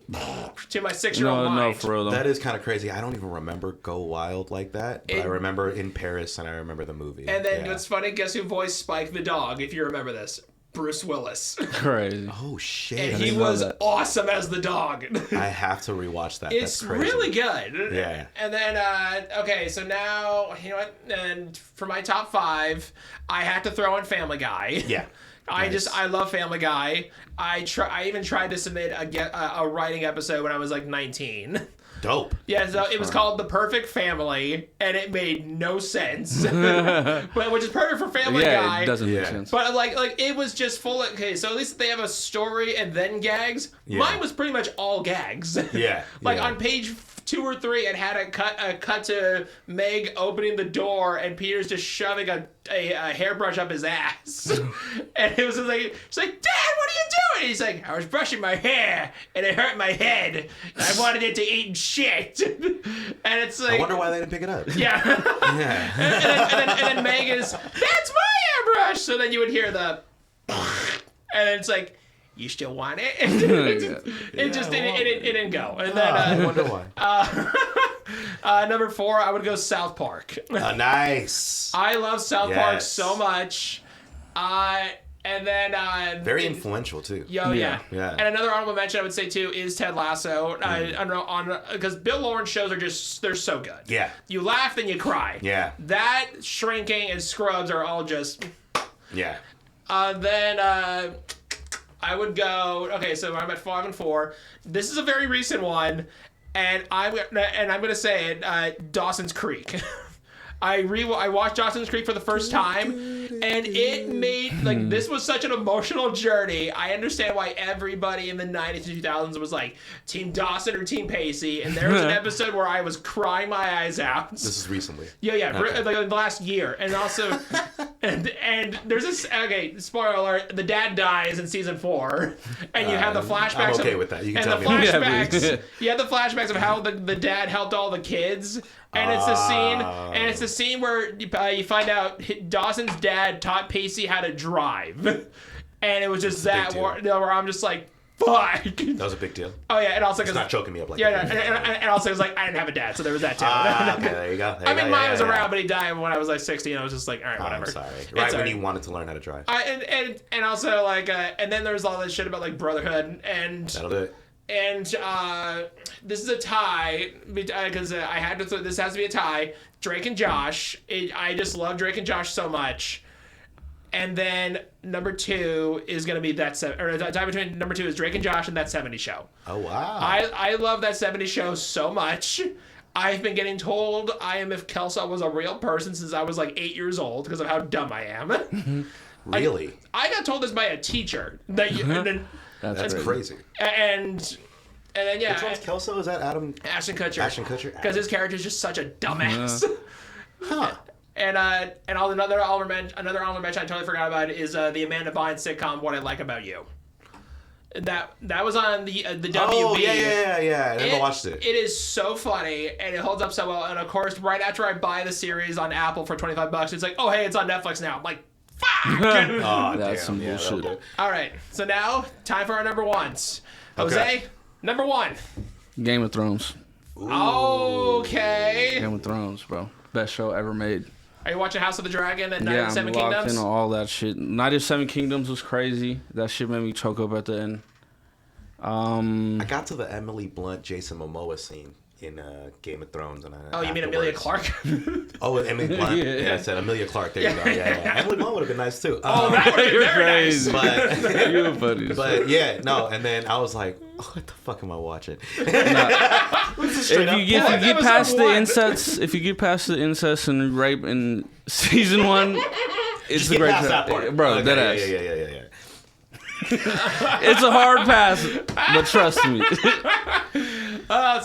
to my 6-year-old mind. No, for real though. That is kind of crazy. I don't even remember Go Wild like that, but I remember In Paris and I remember the movie. And then what's funny, guess who voiced Spike the dog, if you remember this? Bruce Willis. Crazy. Oh shit! And I he didn't know was that. awesome as the dog. I have to rewatch that. It's That's crazy. really good. Yeah. And then, okay, so now, you know what? And for my top 5, I have to throw in Family Guy. Yeah. Nice. I love Family Guy. I even tried to submit a writing episode when I was like 19. Dope. Yeah, so it was called The Perfect Family, and it made no sense. But which is perfect for Family Guy. Yeah, it doesn't make sense. But like it was just full of, okay, so at least they have a story and then gags. Yeah. Mine was pretty much all gags. Yeah. Like yeah. on page 2 or 3, it had a cut to Meg opening the door and Peter's just shoving a hairbrush up his ass. And it was just like, she's like, Dad, what are you doing? He's like, I was brushing my hair and it hurt my head. And I wanted it to eat shit. And it's like, I wonder why they didn't pick it up. yeah. Yeah. and then Meg is, that's my hairbrush. So then you would hear the, and it's like, you still want it? It didn't go. And then I wonder why. number 4, I would go South Park. Nice. I love South Park Yes. so much. And then Very influential too. Yeah. Yeah. And another honorable mention I would say too is Ted Lasso. Because Bill Lawrence shows are they're so good. Yeah. You laugh then you cry. Yeah. That, Shrinking, and Scrubs are all just. Yeah. Then I would go. Okay, so I'm at 5 and 4. This is a very recent one, and I'm gonna say it. Dawson's Creek. I watched Dawson's Creek for the first time, and it made, like, this was such an emotional journey. I understand why everybody in the 90s and 2000s was like, Team Dawson or Team Pacey, and there was an episode where I was crying my eyes out. This is recently. Yeah, Okay. like the last year. And also, and there's this, okay, spoiler alert, the dad dies in season 4, and you have the flashbacks. I'm okay with that. You can and tell the me that. flashbacks, you have the flashbacks of how the dad helped all the kids. And it's the scene where you find out Dawson's dad taught Pacey how to drive, and it was just that where I'm just like, fuck. That was a big deal. Oh yeah, and also It's not choking me up like yeah, that. and also it was like I didn't have a dad, so there was that too. Okay, there you go. I mean, mine was around, but he died when I was like 60, and I was just like, all right, whatever. I'm sorry. It's Right all when you wanted to learn how to drive. And also like, and then there was all this shit about like brotherhood and. That'll do it. And this is a tie because I had to. This has to be a tie. Drake and Josh. I just love Drake and Josh so much. And then number 2 is gonna be the tie between number 2 is Drake and Josh and That 70s Show. Oh wow. I love That 70s Show so much. I've been getting told I am if Kelso was a real person since I was like 8 years old because of how dumb I am. Really? I got told this by a teacher that and then. That's crazy. And then yeah. Which one's Kelso? Is that Ashton Kutcher. Ashton Kutcher? Because his character is just such a dumbass. Huh. And another honorable mention I totally forgot about is the Amanda Bynes sitcom What I Like About You. That was on the WB. Oh yeah. I never watched it. It is so funny and it holds up so well. And of course, right after I buy the series on Apple for $25, it's like, oh hey, it's on Netflix now. I'm like, fuck. Oh, That's some yeah, bullshit. that'll do it. All right, so now time for our number 1s. Jose, Okay. number 1. Game of Thrones. Okay. Game of Thrones, bro. Best show ever made. Are you watching House of the Dragon and Night Yeah, of the Seven I'm locked Kingdoms? into all that shit. Night of Seven Kingdoms was crazy. That shit made me choke up at the end. I got to the Emily Blunt, Jason Momoa scene in Game of Thrones, and Oh, you mean Emilia Clarke? Oh, Emily Blunt. Yeah. Yeah, I said Emilia Clarke. There you go. Yeah. Emily Blunt would have been nice too. Oh, that would have been very nice. But You're funny. but yeah, no. And then I was like, oh, what the fuck am I watching? If you get past the one. incest, if you get past the incest and rape in season 1, it's Just a get great past that part, bro. Okay, That ass. Yeah. It's a hard pass, but trust me.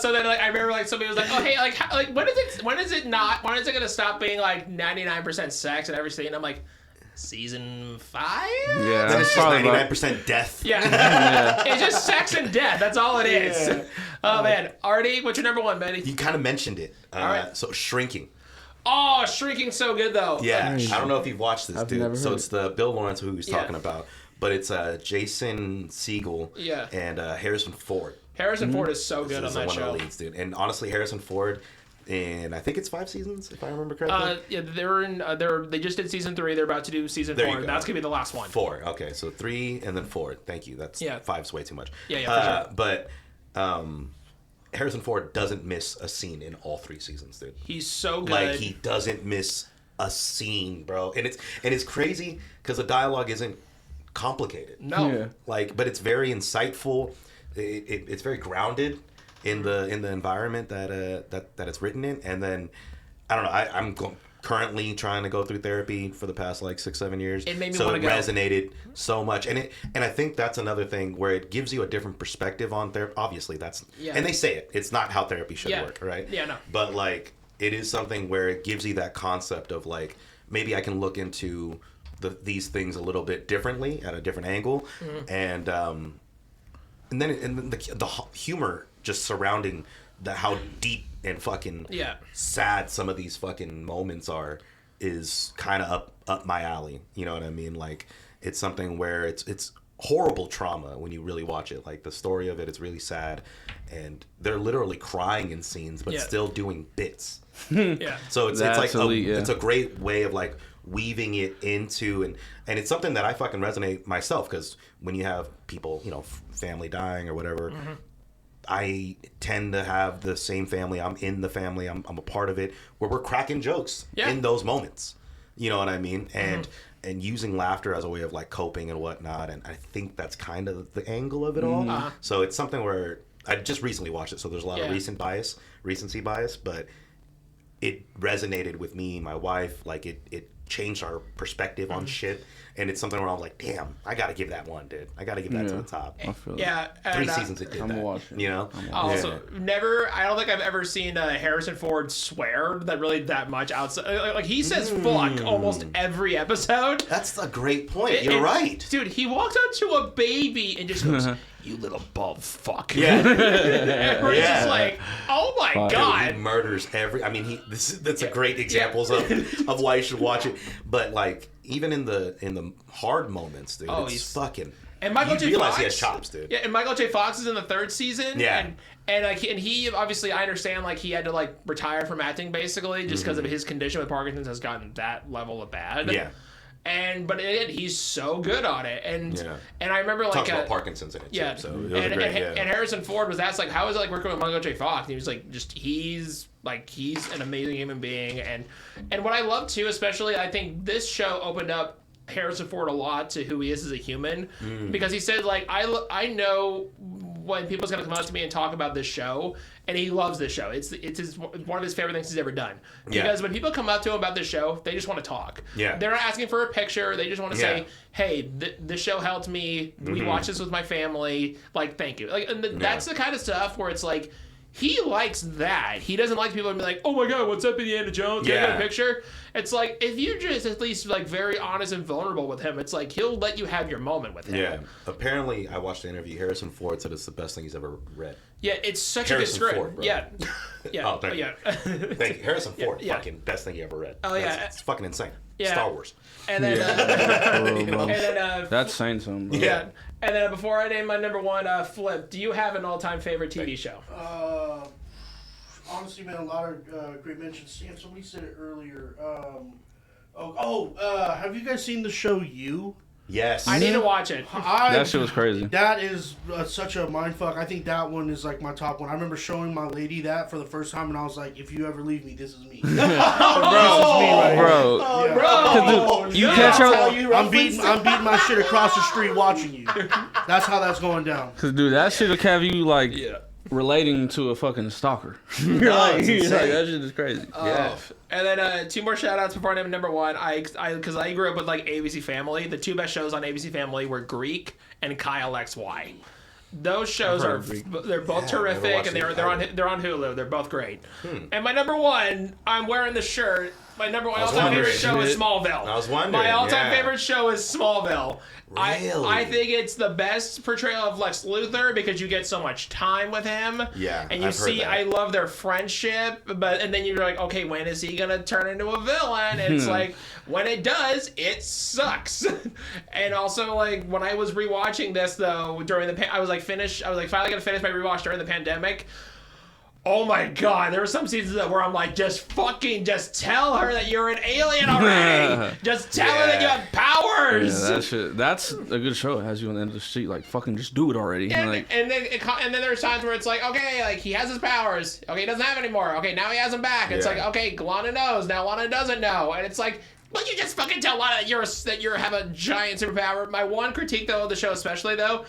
So then, like, I remember, like, somebody was like, "Oh, hey, like, when is it gonna stop being like 99% sex in every scene?" I'm like, season 5? Yeah, Then that's it's just probably 99% death. Yeah. It's just sex and death. That's all it is. Yeah. Oh man, Artie, what's your number 1, buddy? You kind of mentioned it. right. So Shrinking. Oh, Shrinking's so good though. Yeah, I don't know if you've watched this, I've dude. never So heard it's the Bill Lawrence who he was Yeah. talking about, but it's Jason Segel Yeah. and Harrison Ford. Harrison Ford is so good on Is that one show. of the leads, dude. And honestly, Harrison Ford And I think it's 5 seasons, if I remember correctly. Yeah, they just did season 3. They're about to do season 4. And that's gonna be the last one. 4. Okay, so 3 and then 4. Thank you. That's 5's way too much. Yeah, for sure. But Harrison Ford doesn't miss a scene in all 3 seasons, dude. He's so good. Like he doesn't miss a scene, bro. And it's crazy because the dialogue isn't complicated. No. Yeah. Like, but it's very insightful. It's very grounded in the environment that it's written in. And then I don't know. I'm currently trying to go through therapy for the past like 6-7 years. It made me so want it to go. resonated so much, and I think that's another thing where it gives you a different perspective on therapy. Obviously, that's and they say it's not how therapy should work, right? Yeah, no. But like it is something where it gives you that concept of like maybe I can look into these things a little bit differently at a different angle, and then the humor just surrounding how deep and fucking sad some of these fucking moments are is kind of up my alley. You know what I mean? Like it's something where it's horrible trauma when you really watch it. Like the story of it's really sad, and they're literally crying in scenes, but still doing bits. So it's like it's a great way of like weaving it into and it's something that I fucking resonate myself because when you have people, family dying or whatever. I tend to have the same family. I'm in the family. I'm a part of it where we're cracking jokes in those moments. You know what I mean? And using laughter as a way of like coping and whatnot. And I think that's kind of the angle of it all. So it's something where I just recently watched it. So there's a lot of recency bias, but it resonated with me, my wife. Like it changed our perspective on shit. And it's something where I'm like, damn, I got to give that one, dude. I got to give that to the top. I feel Yeah. that. 3 seasons it did I'm that. watching. You know? Also, I don't think I've ever seen Harrison Ford swear that much outside. Like he says fuck almost every episode. That's a great point. You're right. Dude, he walks up to a baby and just goes, you little bald fuck. Yeah. And we're just like, oh my God. He murders that's a great examples of why you should watch it. But like even in the hard moments, dude, it's fucking. And Michael J. realize Fox, he has chops, dude. Yeah, and Michael J. Fox is in the 3rd season. Yeah. And he obviously, I understand like he had to like retire from acting basically just because of his condition with Parkinson's has gotten that level of bad. Yeah. But he's so good on it, and I remember like talks about Parkinson's in it too. So it was great. And Harrison Ford was asked like, how is it like working with Michael J. Fox? And he was like, he's an amazing human being, and what I love too, especially I think this show opened up Harrison Ford a lot to who he is as a human, because he said like I know when people's gonna come up to me and talk about this show, and he loves this show. It's one of his favorite things he's ever done. Because when people come up to him about this show, they just want to talk. Yeah. They're not asking for a picture. They just want to say, hey, this show helped me. We watched this with my family. Like, thank you. Like, and that's the kind of stuff where it's like, he likes that. He doesn't like people to be like, oh my God, what's up, Indiana Jones? Can I get a picture? It's like, if you're just at least like very honest and vulnerable with him, it's like he'll let you have your moment with him. Yeah. Apparently, I watched the interview. Harrison Ford said it's the best thing he's ever read. Yeah, it's such Harrison a good script. Ford, bro. Yeah. Oh, thank you. Thank you. Harrison Ford, fucking best thing he ever read. Oh, yeah. It's fucking insane. Yeah. Star Wars. And then, That's saying something. Bro. Yeah. And then before I name my number one, Flip, do you have an all-time favorite TV show? Honestly, man, a lot of great mentions. Sam, somebody said it earlier. Have you guys seen the show You? Yes. I need to watch it. That shit was crazy. That is such a mindfuck. I think that one is like my top one. I remember showing my lady that for the first time, and I was like, if you ever leave me, this is me. Bro, Dude, you catch up. I'm beating my shit across the street watching you. That's how that's going down. Cause dude, that shit'll have you like relating to a fucking stalker. You're like, that shit is crazy. Yeah. And then 2 more shout outs before I name number one. Because I grew up with like ABC Family. The 2 best shows on ABC Family were Greek and Kyle XY. Those shows they're both terrific, and they're on Hulu. They're both great. And my number one, I'm wearing the shirt. My number one all-time favorite show is Smallville. I was wondering. My all-time favorite show is Smallville. Really? I think it's the best portrayal of Lex Luthor because you get so much time with him. Yeah, and you I've heard that. I love their friendship, and then you're like, okay, when is he gonna turn into a villain? And it's like, when it does, it sucks. And also, like, when I was rewatching this though during I was finally gonna finish my rewatch during the pandemic. Oh my god, there were some seasons where I'm like, just tell her that you're an alien already. Just tell her that you have powers. Yeah, that's a good show. It has you on the end of the street, like, fucking just do it already. And, like, and then there's times where it's like, okay, like he has his powers. Okay, he doesn't have any more. Okay, now he has them back. It's like, okay, Lana knows. Now Lana doesn't know. And it's like, well, you just fucking tell Lana that you have a giant superpower. My one critique, though, of the show especially, though,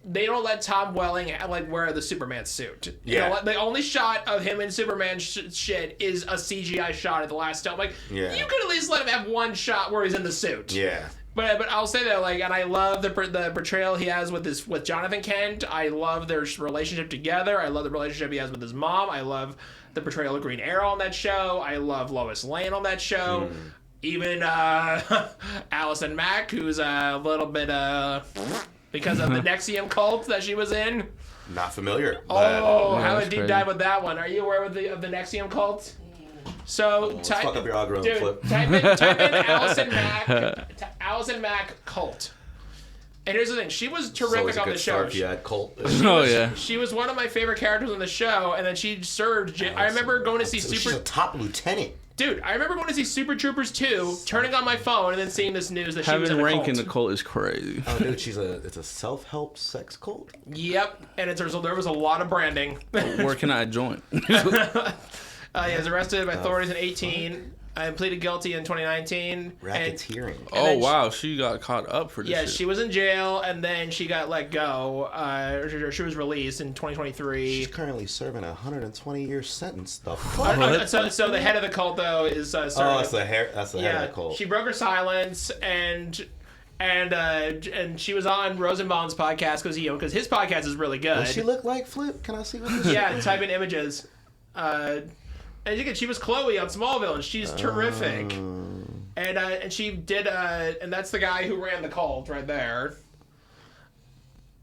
they don't let Tom Welling like wear the Superman suit. You know, the only shot of him in Superman shit is a CGI shot at the last film. Like, you could at least let him have one shot where he's in the suit. Yeah. But I'll say that, like, and I love the portrayal he has with Jonathan Kent. I love their relationship together. I love the relationship he has with his mom. I love the portrayal of Green Arrow on that show. I love Lois Lane on that show. Even Allison Mack, who's a little bit because of the Nexium cult that she was in. Not familiar. Have a deep dive with that one. Are you aware of the Nexium cult? So fuck up your algorithm, Flip. Type in Allison Mack cult. And here's the thing: she was terrific on the show. Cult. She was one of my favorite characters on the show, and then she served. I remember going to see She's a top lieutenant. Dude, I remember going to see Super Troopers 2, turning on my phone, and then seeing this news that she was in a rank cult. in the cult is crazy. Oh, dude, it's a self-help sex cult? Yep, and there was a lot of branding. Where can I join? He was arrested by authorities in 2018. I pleaded guilty in 2019. Racketeering. Wow, she got caught up for this shit. She was in jail, and then she got let go. She was released in 2023. She's currently serving a 120-year sentence. The fuck? So the head of the cult, though, is... that's the head of the cult. She broke her silence, and she was on Rosenbaum's podcast, because his podcast is really good. Does she look like Flip? Can I see what this is? Type in images. And again, she was Chloe on Smallville, and she's terrific. And she did, and that's the guy who ran the cult right there.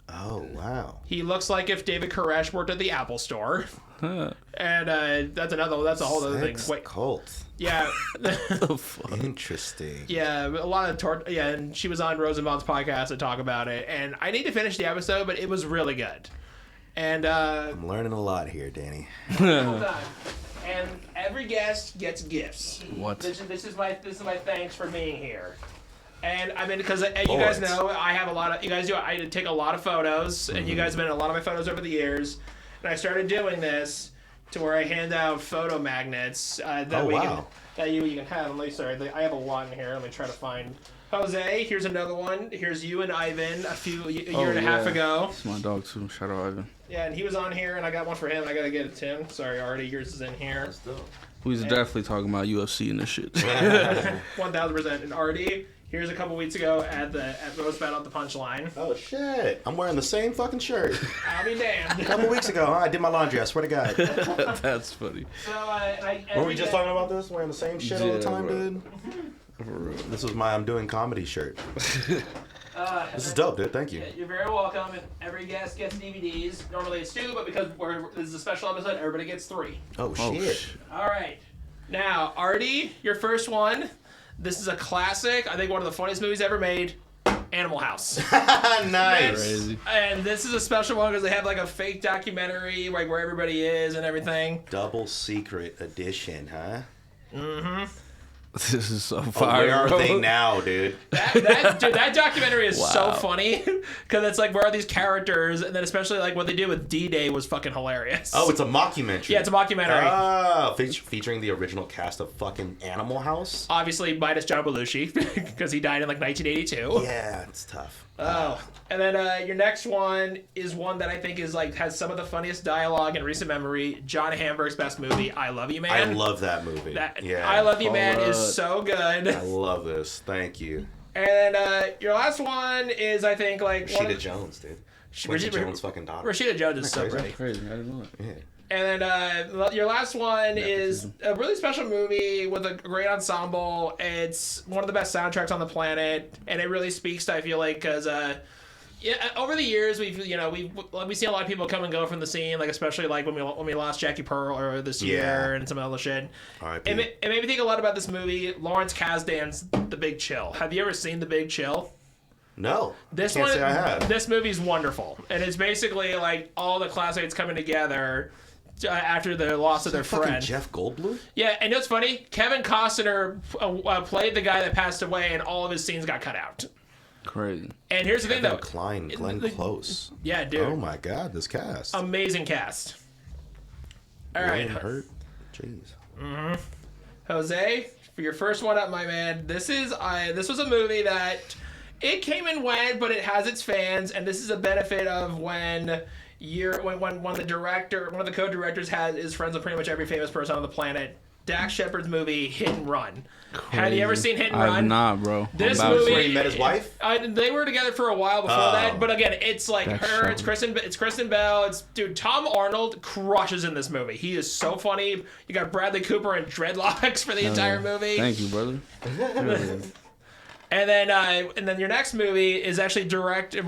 Oh, wow. He looks like if David Koresh worked at the Apple Store. And that's a whole other thing. Wait, cult. Yeah. Interesting. Yeah, a lot of and she was on Rosenbaum's podcast to talk about it. And I need to finish the episode, but it was really good. And I'm learning a lot here, Danny. Hold on. And every guest gets gifts. What? This is my thanks for being here. And I mean, because you guys know, I have a lot of, you guys do, I take a lot of photos, and you guys have been in a lot of my photos over the years. And I started doing this to where I hand out photo magnets that you can have. I have a lot in here. Let me try to find. Jose, here's another one. Here's you and Ivan a year and a half ago. It's my dog too. Shout out Ivan. Yeah, and he was on here, and I got one for him. I gotta get it to him. Sorry, Artie, yours is in here. That's dope. We was definitely talking about UFC and this shit. 1000%. And Artie, here's a couple weeks ago at Roast Battle at the Punchline. Oh shit! I'm wearing the same fucking shirt. I'll be damned. A couple weeks ago, I did my laundry. I swear to God. That's funny. So were we just talking about this? Wearing the same shit all the time, dude. This was my I'm doing comedy shirt. This is dope, dude. Thank you. You're very welcome. And every guest gets DVDs. Normally it's 2, but because this is a special episode, everybody gets 3. Oh shit! All right. Now, Artie, your first one. This is a classic. I think one of the funniest movies ever made. Animal House. Nice. Crazy. And this is a special one because they have like a fake documentary, like where everybody is and everything. Double secret edition, huh? Mm-hmm. This is so fire. Where are they now, dude? That documentary is so funny because it's like, where are these characters? And then especially like what they did with D-Day was fucking hilarious. Oh, it's a mockumentary. Yeah, it's a mockumentary. Ah, featuring the original cast of fucking Animal House. Obviously, minus John Belushi because he died in like 1982. Yeah, it's tough. Oh, and then your next one is one that I think is like has some of the funniest dialogue in recent memory. John Hamburg's best movie, I Love You, Man. I love that movie. I Love You, Man is so good. I love this. Thank you. And your last one is, I think, like Rashida Jones, dude. Rashida Jones' fucking daughter. Rashida Jones is so pretty. Crazy. I didn't know that. Yeah. And then your last one is a really special movie with a great ensemble. It's one of the best soundtracks on the planet, and it really speaks to, I feel like, because over the years we've seen a lot of people come and go from the scene, like especially like when we lost Jackie Pearl this year and some other shit. It made me think a lot about this movie, Lawrence Kasdan's The Big Chill. Have you ever seen The Big Chill? No. Can't say I have. This movie's wonderful, and it's basically like all the classmates coming together after the loss of their Fucking friend. Jeff Goldblum? Yeah, and you know what's funny? Kevin Costner played the guy that passed away, and all of his scenes got cut out. Crazy. And here's the thing, though. Glenn Close. Yeah, dude. Oh my God, this cast. Amazing cast. All right. William Hurt. Jeez. Jose, for your first one up, my man, this was a movie that it came and went, but it has its fans, and this is a benefit of when the director, one of the co-directors, is friends with pretty much every famous person on the planet. Dax Shepard's movie Hit and Run. Crazy. Have you ever seen Hit and Run? I've not, bro. This I'm about movie, to. Where he met his wife? They were together for a while before that, but again, it's like Dax her. It's Shepard. Kristen Bell. Dude. Tom Arnold crushes in this movie. He is so funny. You got Bradley Cooper and dreadlocks for the entire movie. Thank you, brother. And then your next movie is actually directed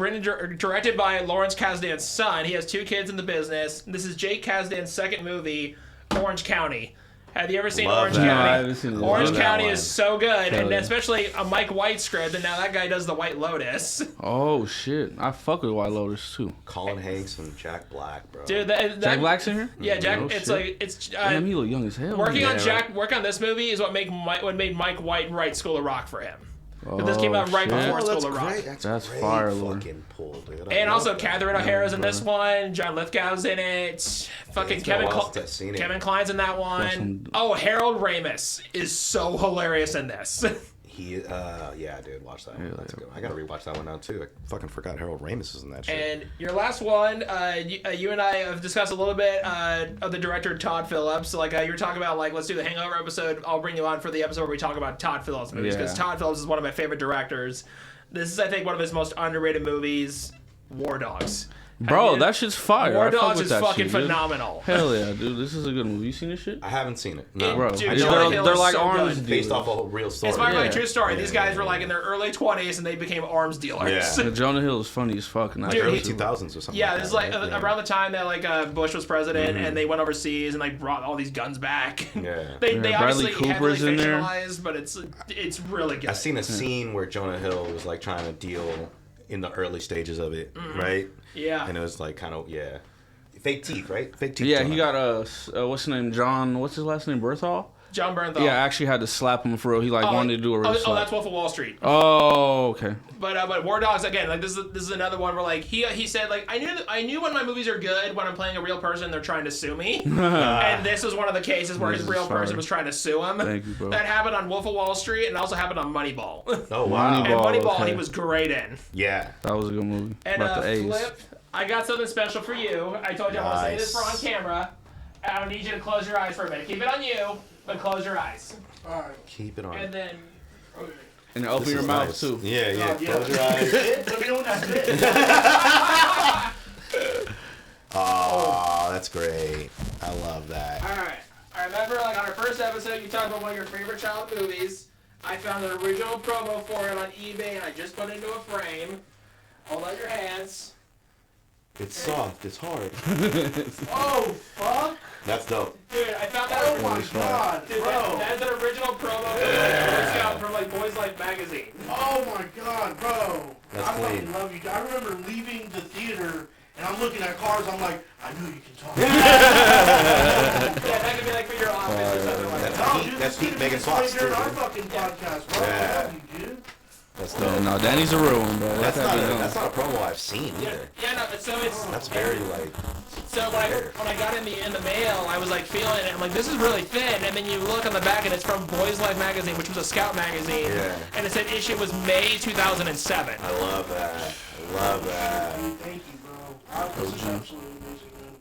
by Lawrence Kasdan's son. He has 2 kids in the business. This is Jake Kasdan's second movie, Orange County. Have you ever seen Love Orange that. No, I County? haven't seen it. Orange Love that County one. is so good, and yeah. especially a Mike White script, and now that guy does the White Lotus. Oh shit, I fuck with White Lotus too. Colin Hanks and Jack Black, bro. Dude, that Jack Black's in here. Yeah, Jack. Oh, It's shit. like it's Damn, he look young as hell. working man. on Yeah, Jack. Work on this movie is what made Mike White write School of Rock for him. Oh, This came out right shit. before Oh, that's School of Rock. great. That's great fire, Lord. fucking pull, dude. And also that. Catherine O'Hara's in this one. John Lithgow's in it. Fucking it's been a Kevin while since I've seen it. Kevin Kline's in that one. some- Oh, Harold Ramis is so hilarious in this. Yeah, dude, watch that. That's a good one. I gotta rewatch that one now too. I fucking forgot Harold Ramis is in that shit. And your last one, you and I have discussed a little bit of the director Todd Phillips. So, like you were talking about, like, let's do the Hangover episode. I'll bring you on for the episode where we talk about Todd Phillips movies, because Yeah. Todd Phillips is one of my favorite directors. This is, I think, one of his most underrated movies, War Dogs. Bro, I mean, that shit's fire. War I fuck Dogs with is that fucking shit, dude. phenomenal. Hell yeah, dude. This is a good movie. You seen this shit? I haven't seen it. No, Bro, Dude, they're, Jonah Hill they're is like so arms good. based dealers. off a real story. It's my true story. Yeah, These guys yeah, were like yeah. in their early 20s and they became arms dealers. Yeah. Yeah, Jonah Hill is funny as fuck. Like Dude, early he- 2000s or something. Yeah, like this is that, like right? Yeah. around the time that Bush was president, Mm-hmm. and they went overseas and like brought all these guns back. Yeah. they Yeah, obviously Bradley heavily Cooper's in there. fictionalized, but it's really good. I seen a scene where Jonah Hill was like trying to deal in the early stages of it, right? Yeah. And it was like kind of fake teeth, right? Fake teeth. Yeah, Jonah. he got what's his name? John. What's his last name? Berthal. John Bernthal. Yeah, I actually had to slap him for real. He wanted to do a real oh, slap. that's Wolf of Wall Street. Oh, okay. But War Dogs, again, like this is another one where like he said, like, I knew when my movies are good when I'm playing a real person they're trying to sue me, and this was one of the cases where his This is real person fire. was trying to sue him. Thank you, bro. That happened on Wolf of Wall Street, and also happened on Moneyball. Oh wow. And Moneyball. Moneyball, okay. he was great in. Yeah. That was a good movie. And About the A's. Flip, I got something special for you. I told you I want to say this for on Nice. camera. I don't need you to close your eyes for a minute. Keep it on you, but close your eyes. All right. Keep it on. And then. And open This your is mouth nice. too. Yeah, yeah. Yeah. Close your eyes. Let me know when that's it. Oh, that's great. I love that. Alright. I remember, like, on our first episode, you talked about one of your favorite child movies. I found an original promo for it on eBay, and I just put it into a frame. Hold out your hands. It's soft. It's hard. Oh, fuck. That's dope. Dude, I found that. Oh, my God, Dude, bro. that's an original promo from like Boys Life magazine. Oh, my God, bro. That's I clean. fucking love you. I remember leaving the theater, and I'm looking at cars. I'm like, I know you can talk. Yeah, that could be like for your office or something like that. That's No, Pete. dude, That's this Pete is Megan right Fox there too. in our Dude. fucking podcast, bro. Yeah. I love you, dude. That's Yeah, dope. no, Danny's a real one, bro. That's Let that not be a, known. that's not a promo I've seen either. Yeah, no, so it's That's very like. so when I got in the mail, I was like feeling it. I'm like, this is really thin. And then you look on the back, and it's from Boys Life magazine, which was a Scout magazine. Yeah. And it said issue was May 2007. I love that. I love that. Dude, thank you, bro. This is absolutely amazing, man.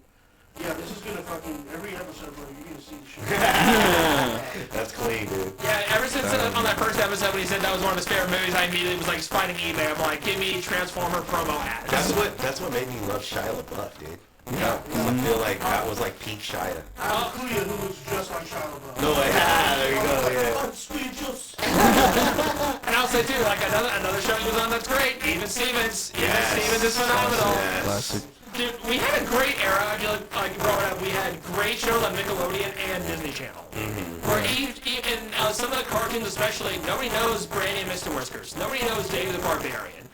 Yeah, this is gonna fucking every episode, bro. You're gonna see the shit. That's clean, dude. Yeah, ever since on that first episode when he said that was one of his favorite movies, I immediately was like finding eBay. I'm like, give me Transformer promo ads. That's what made me love Shia LaBeouf, dude. Yeah. I feel like that was like peak Shia. I have a Kuya who looks just like Shia LaBeouf. No, like, there you go. Yeah. I'm speechless. And I'll say too, like another show he was on that's great. Even Stevens. Even Yes. Stevens is phenomenal. Yes. Classic. Dude, we had a great era. I feel like growing up, we had great shows on Nickelodeon and Disney Channel. Where even some of the cartoons, especially, nobody knows Brandy and Mr. Whiskers. Nobody knows Davy the Barbarian.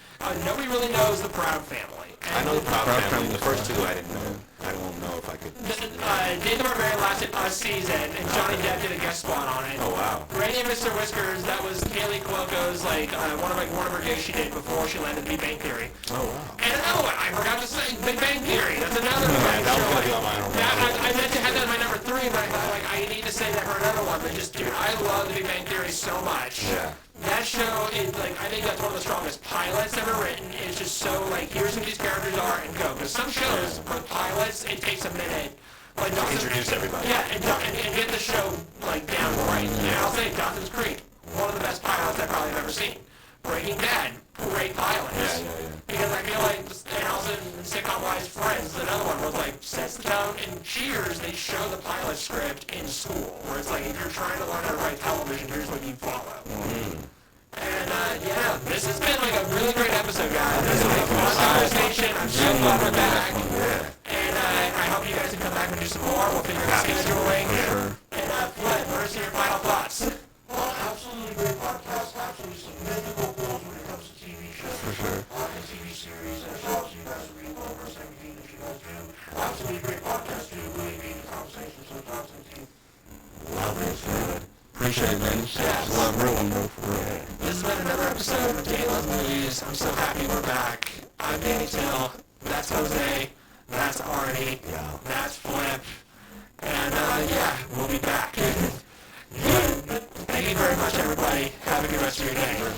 Nobody really knows the Proud Family. I know the Proud Family. The first two I didn't know. I don't know if I could. Dave the Barbarian lasted a season, and Johnny Depp did a guest spot on it. Oh wow. Granny and Mr. Whiskers, that was Kaylee Cuoco's one of her gigs she did before she landed Big Bang Theory. Oh wow. And another one, I forgot to say, Big Bang Theory. That's another one. That was gonna be on my own. I meant to have that on my number 3, but I thought I need to say that for another one. But just, dude, I love the Big Bang Theory so much. Yeah. That show is I think that's one of the strongest pilots ever written. It's just so here's who these characters are and go. Because some shows with pilots, it takes a minute. Introduce everybody. Yeah, and get the show down right. And I'll say Dawson's Creek, one of the best pilots I've probably ever seen. Breaking Bad, great pilots. Yeah. Because I feel and also in sitcom-wise, Friends, another one where sets the tone. In Cheers, they show the pilot script in school, where it's if you're trying to learn how to write television, here's what you follow. And yeah, this has been a really great episode, guys. This was a fun conversation. I'm so glad we're back. And I hope you guys can come back and do some more. We'll figure out scheduling. And Flip, what are some of your final thoughts? Well, absolutely great podcast. Absolutely some mythical goals when it comes to TV shows. For sure. And TV series. And shout out to you guys for being over everything that you guys do. Absolutely great podcast, too. Really neat conversation. So, Johnson, team. Love it. Good. Appreciate it, man. Yes. It's a lot of real one, bro. For real. This has been another episode of Danny Loves Movies. I'm so happy we're back. I'm Danny Till. That's Jose. That's Artie. Yeah. That's Flip. And yeah, we'll be back. Thank you very much, everybody. Have a good rest of your day.